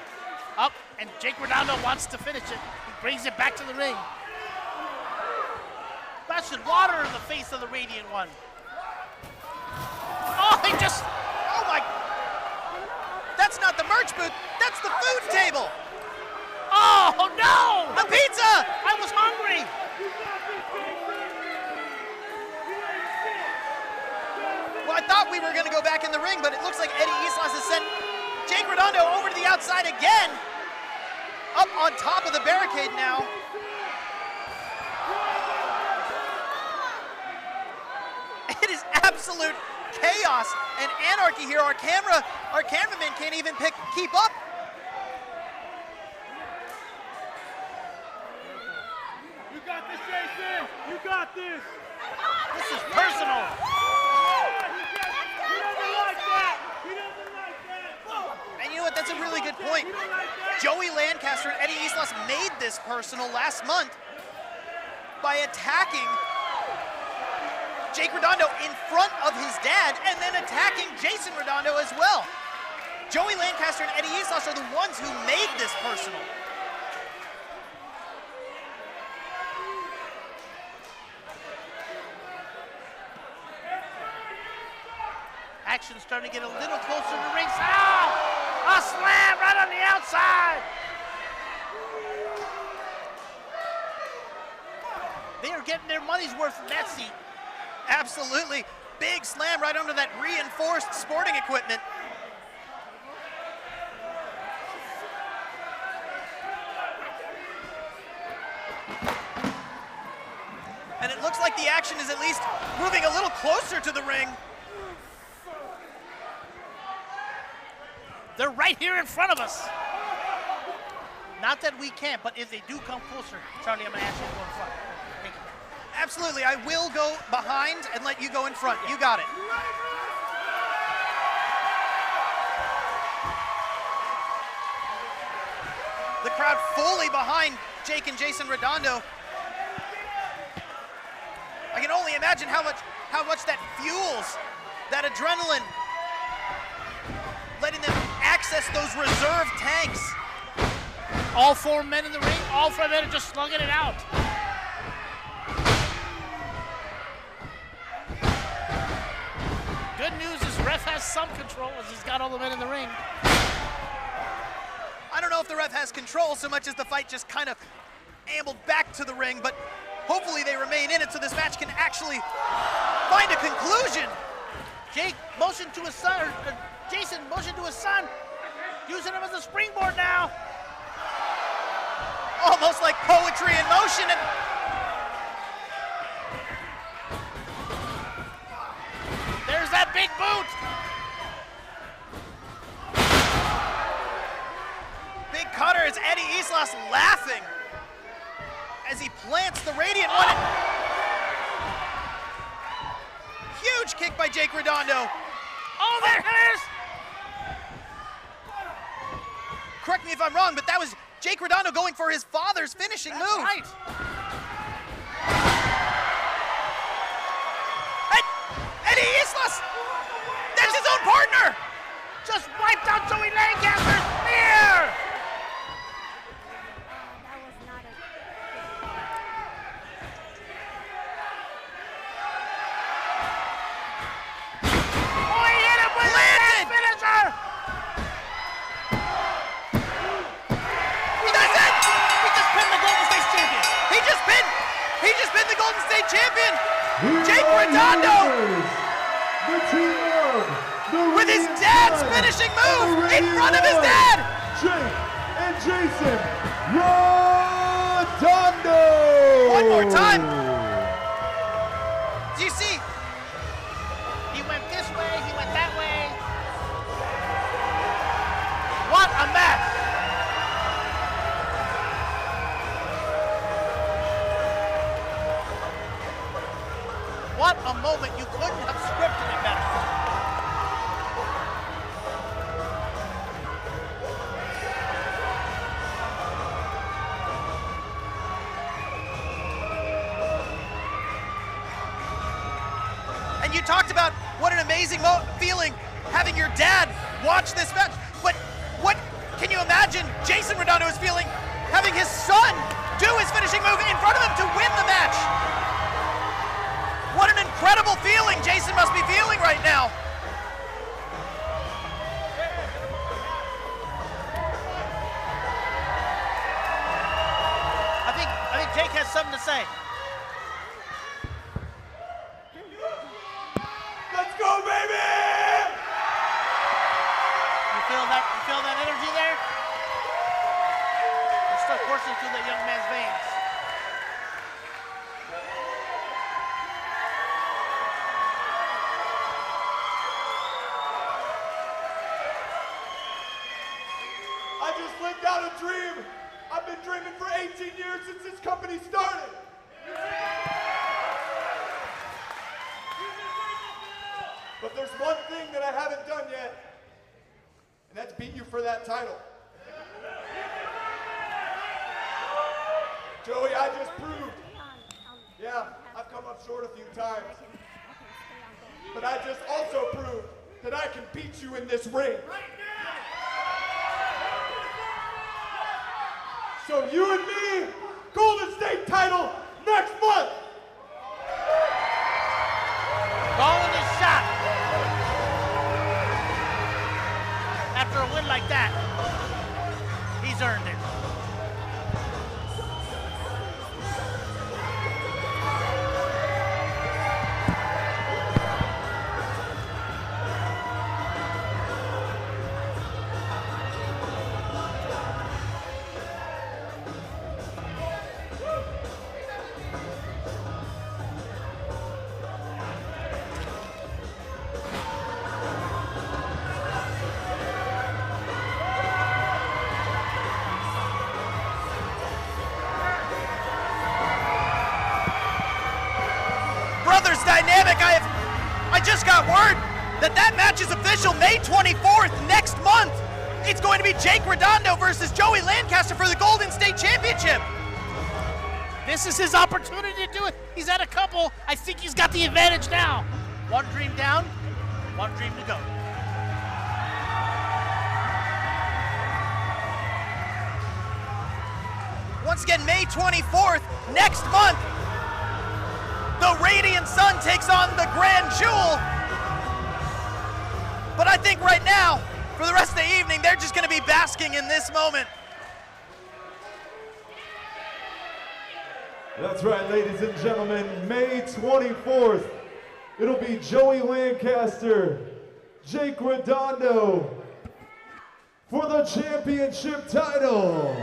Up, and Jake Redondo wants to finish it. He brings it back to the ring. Splashing water in the face of the Radiant One. Oh, he just... Oh my... That's not the merch booth. That's the food table. Oh, no! The pizza! I was hungry. Well, I thought we were going to go back in the ring, but it looks like Eddie Islas has sent Jake Redondo over to the outside again. Up on top of the barricade now. It is absolute chaos and anarchy here. Our cameraman can't even keep up. You got this, Jason. You got this. This is personal. And you know what, that's a really good point. Joey Lancaster and Eddie Islas made this personal last month by attacking Jake Redondo in front of his dad and then attacking Jason Redondo as well. Joey Lancaster and Eddie Islas are the ones who made this personal. Action's starting to get a little closer to ringside. A slam right on the outside. They are getting their money's worth in that seat. Absolutely. Big slam right under that reinforced sporting equipment. And it looks like the action is at least moving a little closer to the ring. They're right here in front of us. Not that we can't, but if they do come closer, Charlie, I'm going to ask you to go in front. Thank you. Absolutely, I will go behind and let you go in front. You got it. The crowd fully behind Jake and Jason Redondo. I can only imagine how much that fuels that adrenaline, letting them access those reserve tanks. All four men in the ring, all four men are just slugging it out. Good news is ref has some control as he's got all the men in the ring. I don't know if the ref has control so much as the fight just kind of ambled back to the ring, but hopefully they remain in it so this match can actually find a conclusion. Jake motioned to his son, or Jason motioned to his son, using him as a springboard now. Almost like poetry in motion. And there's that big boot. Big cutter is Eddie Islas laughing. as he plants the Radiant one. Huge kick by Jake Redondo. Oh, there it is! Correct me if I'm wrong, but that was Jake Redondo going for his father's finishing move. Right. Eddie Islas! That's his own partner! Just wiped out Joey Lancaster's spear! Oh, he hit him with a finisher! That's it! He just pinned the Golden State champion! He just pinned the Golden State champion! Jake Redondo! The team of the with his Radiant dad's Sun finishing and move the in Radiant front of his One, dad! Jake and Jason Redondo! One more time! Do you see? He went this way, he went that way. What a match! What a moment, you couldn't have scripted it better. And you talked about what an amazing feeling having your dad watch this match. But what can you imagine Jason Redondo is feeling having his son do his finishing move in front of him to win the match? What an incredible feeling Jason must be feeling right now. I think Jake has something to say. Let's go, baby! You feel that energy there? It's still coursing through that young man's veins. I just lived out a dream. I've been dreaming for 18 years since this company started. But there's one thing that I haven't done yet, and that's beat you for that title. Joey, I just proved. Yeah, I've come up short a few times. But I just also proved that I can beat you in this ring. So you and me, Golden State title next month. Calling his shot. After a win like that, he's earned it. Brothers Dynamic, I just got word that match is official May 24th next month. It's going to be Jake Redondo versus Joey Lancaster for the Golden State Championship. This is his opportunity to do it. He's had a couple. I think he's got the advantage now. One dream down, one dream to go. Once again, May 24th, next month, the Radiant Sun takes on the Grand Jewel. But I think right now, for the rest of the evening, they're just going to be basking in this moment. That's right, ladies and gentlemen, May 24th, it'll be Joey Lancaster, Jake Redondo for the championship title.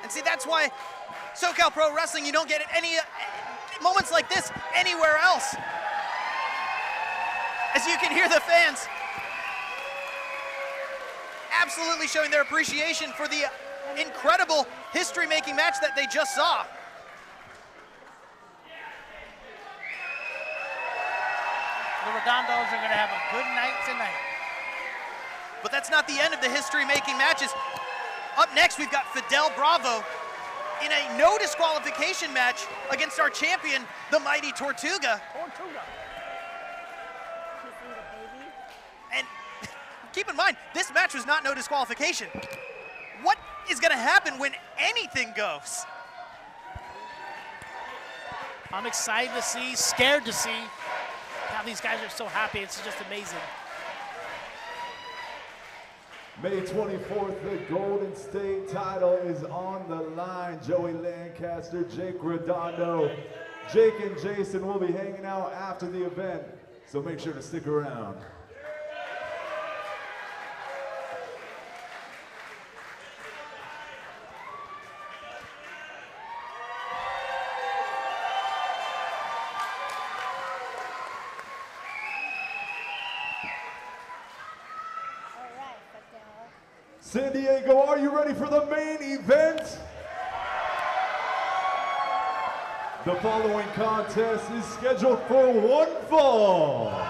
And see, that's why SoCal Pro Wrestling, you don't get any moments like this anywhere else. As you can hear the fans absolutely showing their appreciation for the incredible history-making match that they just saw. The Redondos are going to have a good night tonight. But that's not the end of the history-making matches. Up next, we've got Fidel Bravo in a no disqualification match against our champion, the mighty Tortuga. And keep in mind, this match was not no disqualification. What is going to happen when anything goes? I'm excited to see, scared to see how these guys are so happy. It's just amazing. May 24th, the Golden State title is on the line. Joey Lancaster, Jake Redondo. Jake and Jason will be hanging out after the event, so make sure to stick around. San Diego, are you ready for the main event? The following contest is scheduled for one fall.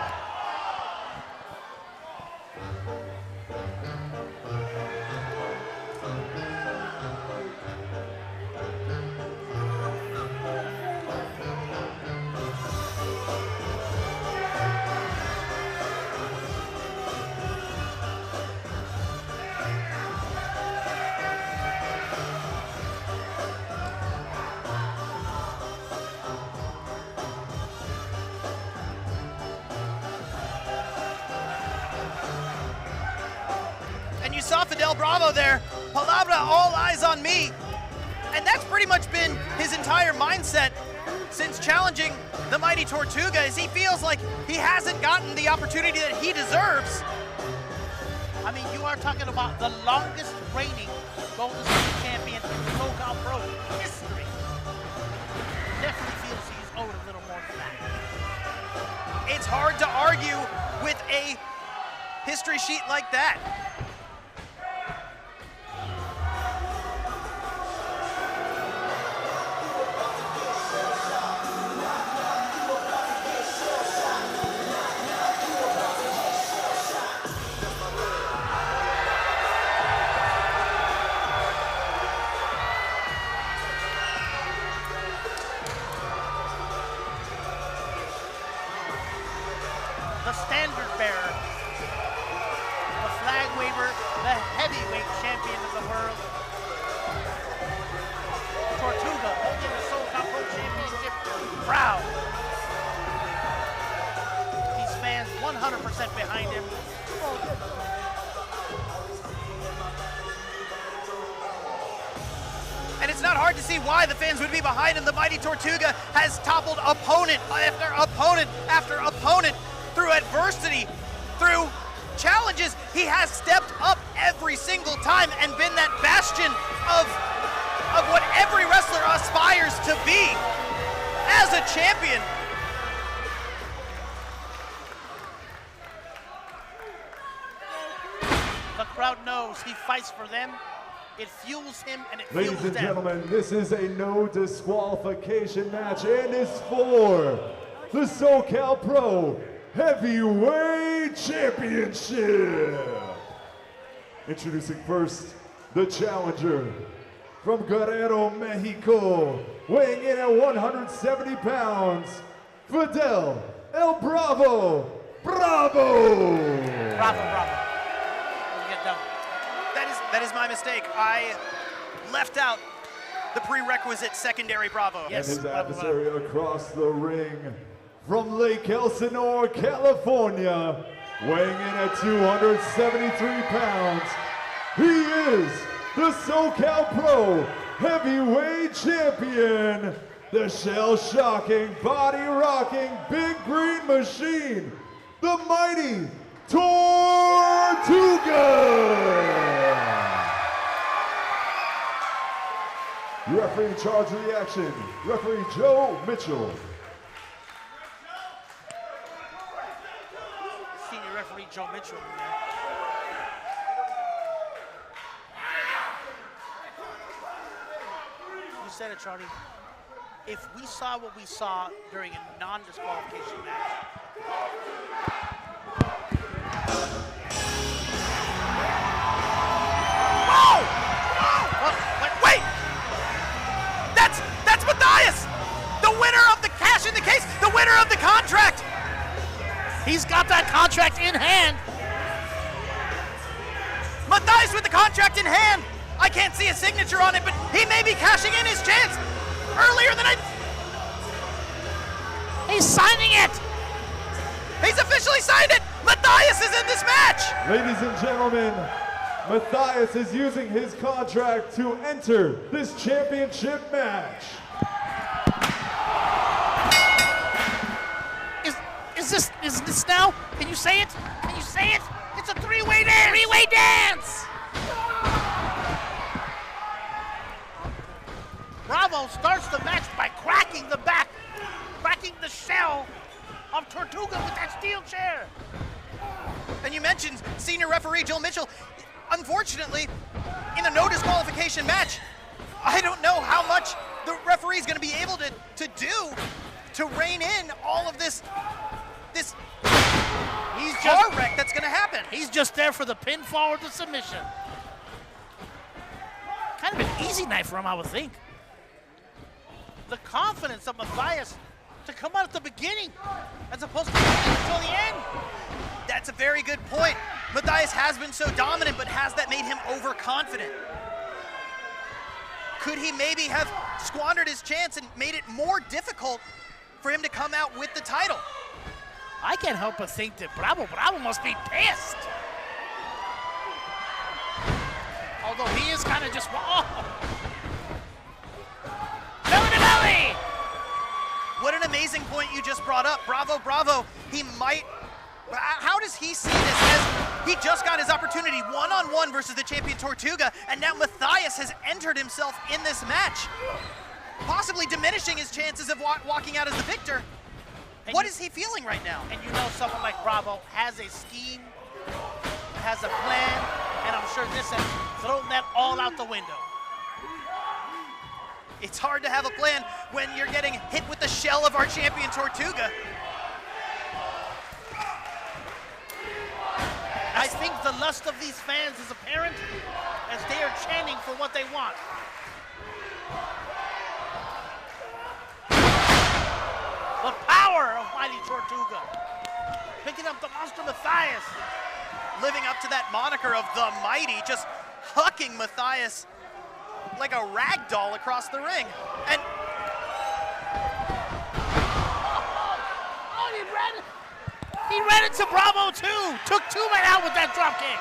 You saw Fidel Bravo there, palabra, all eyes on me. And that's pretty much been his entire mindset since challenging the mighty Tortuga, as he feels like he hasn't gotten the opportunity that he deserves. I mean, you are talking about the longest reigning Golden State champion in SoCal Pro history. Definitely feels he's owed a little more than that. It's hard to argue with a history sheet like that. The standard bearer, the flag waver, the heavyweight champion of the world, Tortuga, holding the SoCal Pro Championship proud. These fans 100% behind him. And it's not hard to see why the fans would be behind him. The mighty Tortuga has toppled opponent after opponent after opponent. Through adversity, through challenges, he has stepped up every single time and been that bastion of what every wrestler aspires to be as a champion. The crowd knows he fights for them. It fuels him and it fuels them. Ladies and gentlemen, this is a no disqualification match and is for the SoCal Pro Heavyweight Championship. Introducing first, the challenger from Guerrero, Mexico, weighing in at 170 pounds, Fidel El Bravo Bravo. Bravo. Get done. That is my mistake. I left out the prerequisite secondary Bravo. Yes. And his adversary across the ring, from Lake Elsinore, California, weighing in at 273 pounds, he is the SoCal Pro Heavyweight Champion, the shell-shocking, body-rocking, big green machine, the mighty Tortuga! referee in charge of the action, referee Joe Mitchell. Senior referee Joe Mitchell. You said it, Charlie. If we saw what we saw during a non-disqualification match, Wait! That's Mathias! The winner of the cash in the case, the winner of the contract! he's got that contract in hand. Mathias with the contract in hand! I can't see a signature on it, but he may be cashing in his chance earlier than He's signing it! He's officially signed it! Mathias is in this match! Ladies and gentlemen, Mathias is using his contract to enter this championship match. Is this now? Can you say it? Can you say it? It's a three-way dance! Three-way dance! Bravo starts the match by cracking the shell of Tortuga with that steel chair. And you mentioned senior referee Joe Mitchell. Unfortunately, in a no disqualification match, I don't know how much the referee is going to be able to do to rein in all of this car wreck that's going to happen. He's just there for the pinfall or the submission. Kind of an easy night for him, I would think. The confidence of Mathias to come out at the beginning as opposed to until the end. That's a very good point. Mathias has been so dominant, but has that made him overconfident? Could he maybe have squandered his chance and made it more difficult for him to come out with the title? I can't help but think that Bravo must be pissed. Although he is kind of just, belly to belly! What an amazing point you just brought up. Bravo. He might, how does he see this as he just got his opportunity one-on-one versus the champion Tortuga, and now Mathias has entered himself in this match, possibly diminishing his chances of walking out as the victor. What is he feeling right now? And you know someone like Bravo has a scheme, has a plan, and I'm sure this has thrown that all out the window. It's hard to have a plan when you're getting hit with the shell of our champion Tortuga. I think the lust of these fans is apparent as they are chanting for what they want. The power of mighty Tortuga. Picking up the monster Mathias. Living up to that moniker of the mighty, just hucking Mathias like a rag doll across the ring. And he ran into Bravo too. Took two men out with that drop kick.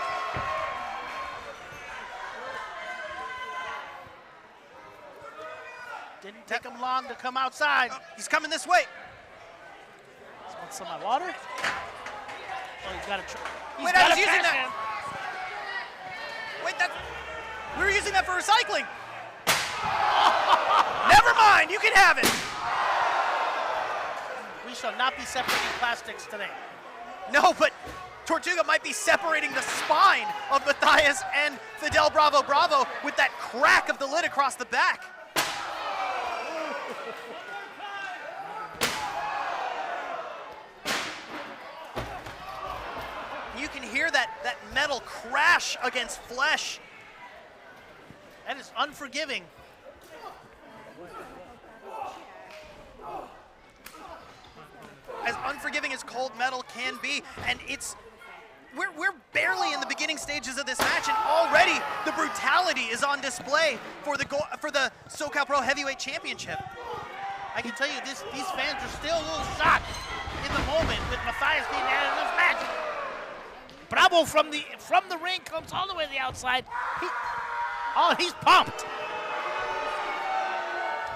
Didn't take him long to come outside. He's coming this way. Want some of my water? Oh, he's got a Wait, I was using that. Wait, we were using that for recycling. Never mind, you can have it. We shall not be separating plastics today. No, but Tortuga might be separating the spine of Mathias and Fidel Bravo with that crack of the lid across the back. You can hear that metal crash against flesh. That is unforgiving. As unforgiving as cold metal can be, and we're barely in the beginning stages of this match, and already the brutality is on display for the SoCal Pro Heavyweight Championship. I can tell you these fans are still a little shocked in the moment with Mathias being added to this match. Bravo from the ring comes all the way to the outside. He's pumped.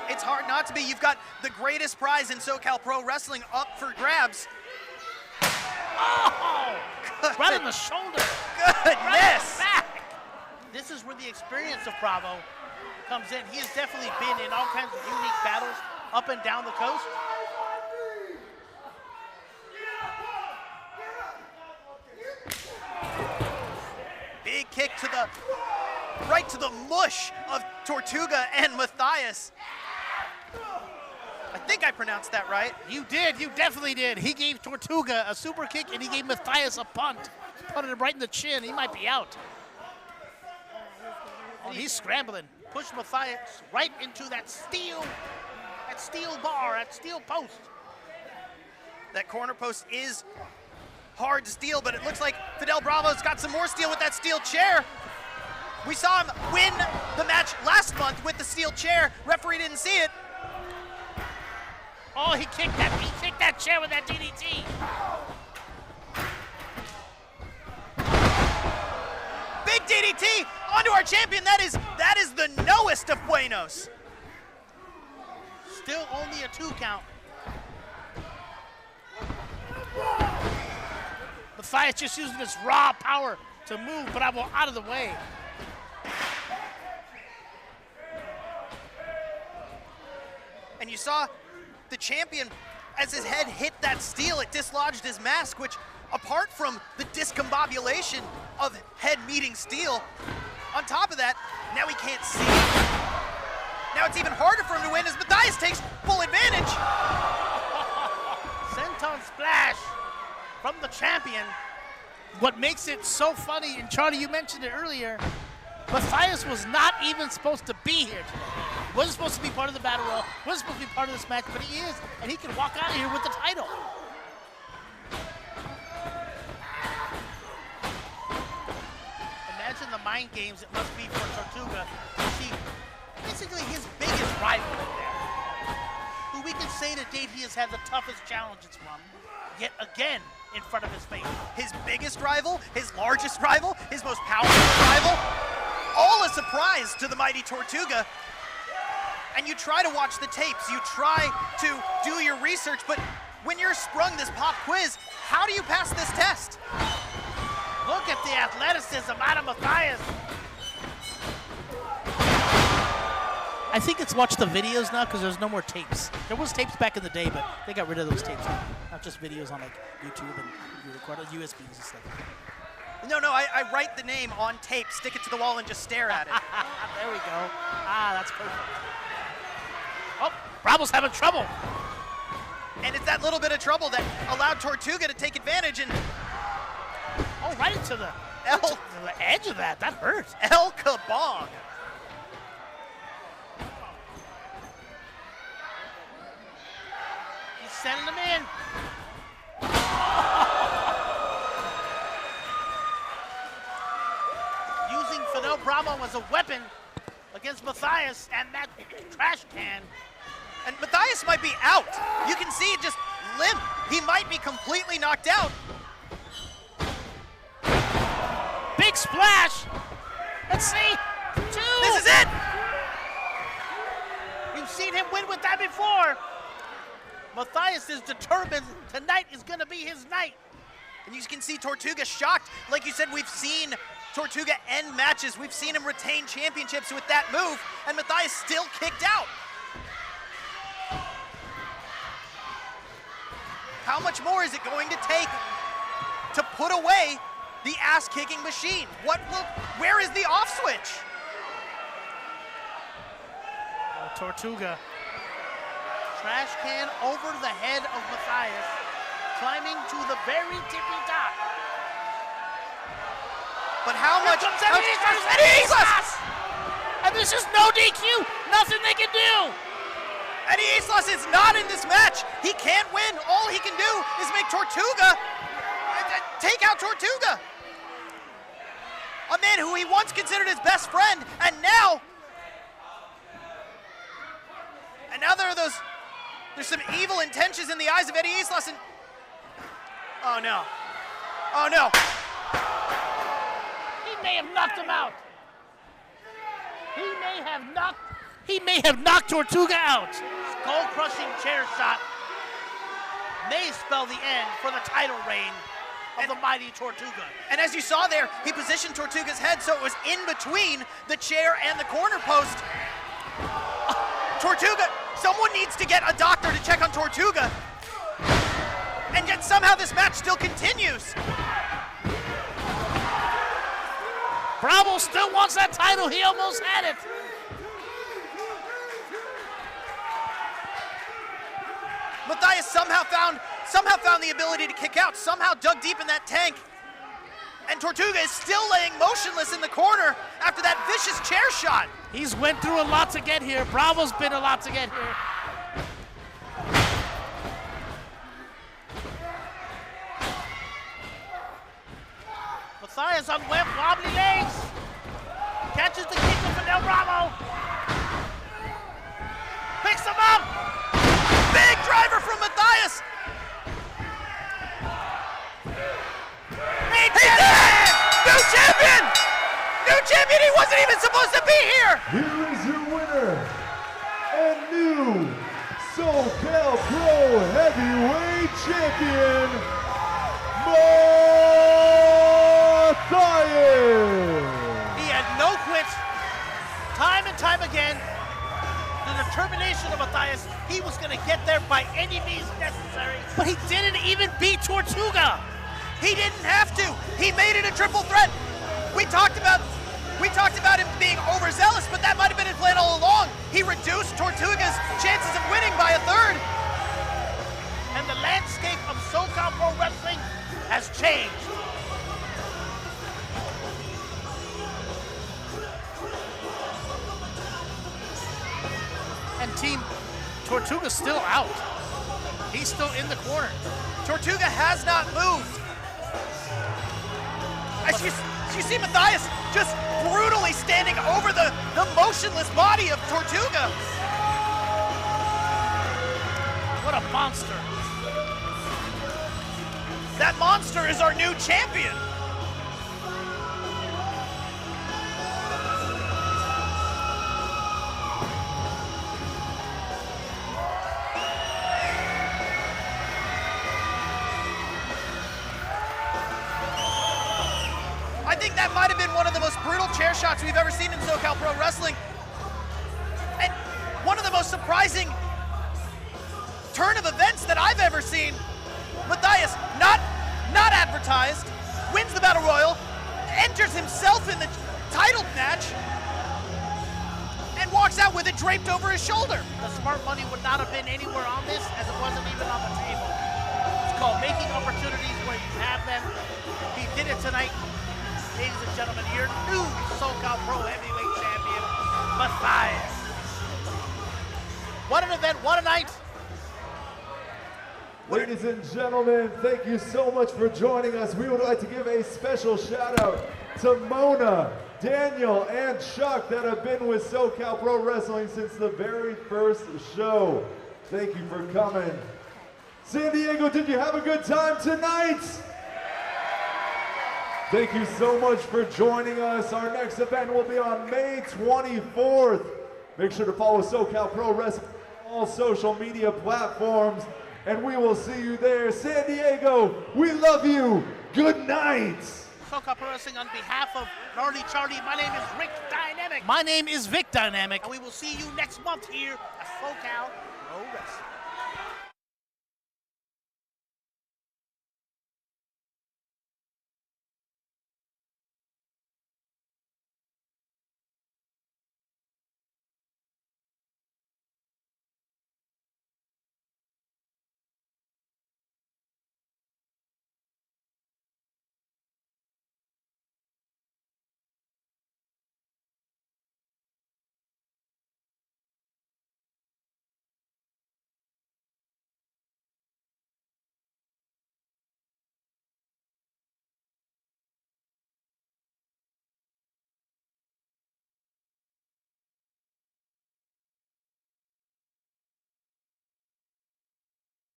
It's hard not to be. You've got the greatest prize in SoCal Pro Wrestling up for grabs. Oh! Right in the shoulder. Goodness! Right back. this is where the experience of Bravo comes in. He has definitely been in all kinds of unique battles up and down the coast. Big kick to the right to the mush of Tortuga and Mathias. I think I pronounced that right. You did, you definitely did. He gave Tortuga a super kick and he gave Mathias a punt. Punted him right in the chin, he might be out. Oh, he's scrambling. Push Mathias right into that steel bar, that steel post. That corner post is hard steel, but it looks like Fidel Bravo's got some more steel with that steel chair. We saw him win the match last month with the steel chair. Referee didn't see it. Oh, he kicked that chair with that DDT. Big DDT onto our champion. That is the knowest of buenos. Still only a 2 count. Mathias just using his raw power to move Bravo out of the way. And you saw the champion, as his head hit that steel, it dislodged his mask, which, apart from the discombobulation of head meeting steel, on top of that, now he can't see. Now it's even harder for him to win as Mathias takes full advantage. Senton splash from the champion. What makes it so funny, and Charlie, you mentioned it earlier, Mathias was not even supposed to be here today. He wasn't supposed to be part of the battle royal, wasn't supposed to be part of this match, but he is, and he can walk out of here with the title. Imagine the mind games it must be for Tortuga to see basically his biggest rival in there, who we can say to date he has had the toughest challenges from, yet again in front of his face. His biggest rival, his largest rival, his most powerful rival, all a surprise to the mighty Tortuga. And you try to watch the tapes, you try to do your research, but when you're sprung this pop quiz, how do you pass this test? Look at the athleticism out of Mathias. I think it's watch the videos now because there's no more tapes. There was tapes back in the day, but they got rid of those tapes. Not just videos on like YouTube and you record on USBs and stuff. No, I write the name on tape, stick it to the wall, and just stare at it. There we go. Ah, that's perfect. Oh, Bravo's having trouble. And it's that little bit of trouble that allowed Tortuga to take advantage and... Oh, right into the edge of that. That hurt. El Kabong. He's sending them in. Using Fidel Bravo as a weapon against Mathias and that trash can. And Mathias might be out. You can see it just limp. He might be completely knocked out. Big splash. Let's see. 2. This is it. We've seen him win with that before. Mathias is determined tonight is going to be his night. And you can see Tortuga shocked. Like you said, we've seen Tortuga end matches. We've seen him retain championships with that move, and Mathias still kicked out. How much more is it going to take to put away the ass-kicking machine? Where is the off switch? Oh, Tortuga. Trash can over the head of Mathias, climbing to the very tippy top. But how much? Eddie Islas! And this is no DQ. Nothing they can do. Eddie Islas is not in this match. He can't win. All he can do is make Tortuga take out Tortuga. A man who he once considered his best friend, and now there's some evil intentions in the eyes of Eddie Islas. And oh no! Oh no! He may have knocked him out. He may have knocked Tortuga out. Skull-crushing chair shot may spell the end for the title reign of the mighty Tortuga. And as you saw there, he positioned Tortuga's head so it was in between the chair and the corner post. Tortuga, someone needs to get a doctor to check on Tortuga. And yet somehow this match still continues. Bravo still wants that title. He almost had it. Matthias somehow found the ability to kick out, somehow dug deep in that tank. And Tortuga is still laying motionless in the corner after that vicious chair shot. He's went through a lot to get here. Bravo's been a lot to get here. Matthias on wobbly legs. Catches the kick of Fidel Bravo. Picks him up. Big driver from Matthias. He did it! New champion! New champion, he wasn't even supposed to be here! Here is your winner and new SoCal Pro Heavyweight Champion, Matthias! He had no quits. Time and time again, the determination of Matthias, he was going to get there by any means necessary, but he didn't even beat Tortuga. He didn't have to. He made it a triple threat. We talked about him being overzealous, but that might have been his plan all along. He reduced Tortuga's chances of winning by a third. And the landscape of SoCal Pro Wrestling has changed. And team Tortuga's still out. He's still in the corner. Tortuga has not moved. As you see Matthias just brutally standing over the motionless body of Tortuga. What a monster. That monster is our new champion. I think that might have been one of the most brutal chair shots we've ever seen in SoCal Pro Wrestling. And one of the most surprising turn of events that I've ever seen. Matthias, not advertised, wins the Battle Royal, enters himself in the title match, and walks out with it draped over his shoulder. The smart money would not have been anywhere on this, as it wasn't even on the table. It's called making opportunities where you have them. He did it tonight. Ladies and gentlemen, your new SoCal Pro Heavyweight Champion, Matthias. What an event, what a night. Ladies and gentlemen, thank you so much for joining us. We would like to give a special shout out to Mona, Daniel, and Chuck that have been with SoCal Pro Wrestling since the very first show. Thank you for coming. San Diego, did you have a good time tonight? Thank you so much for joining us. Our next event will be on May 24th. Make sure to follow SoCal Pro Wrestling on all social media platforms, and we will see you there. San Diego, we love you. Good night. SoCal Pro Wrestling on behalf of Gnarly Charlie, my name is Rick Dynamic. My name is Vic Dynamic. And we will see you next month here at SoCal Pro Wrestling.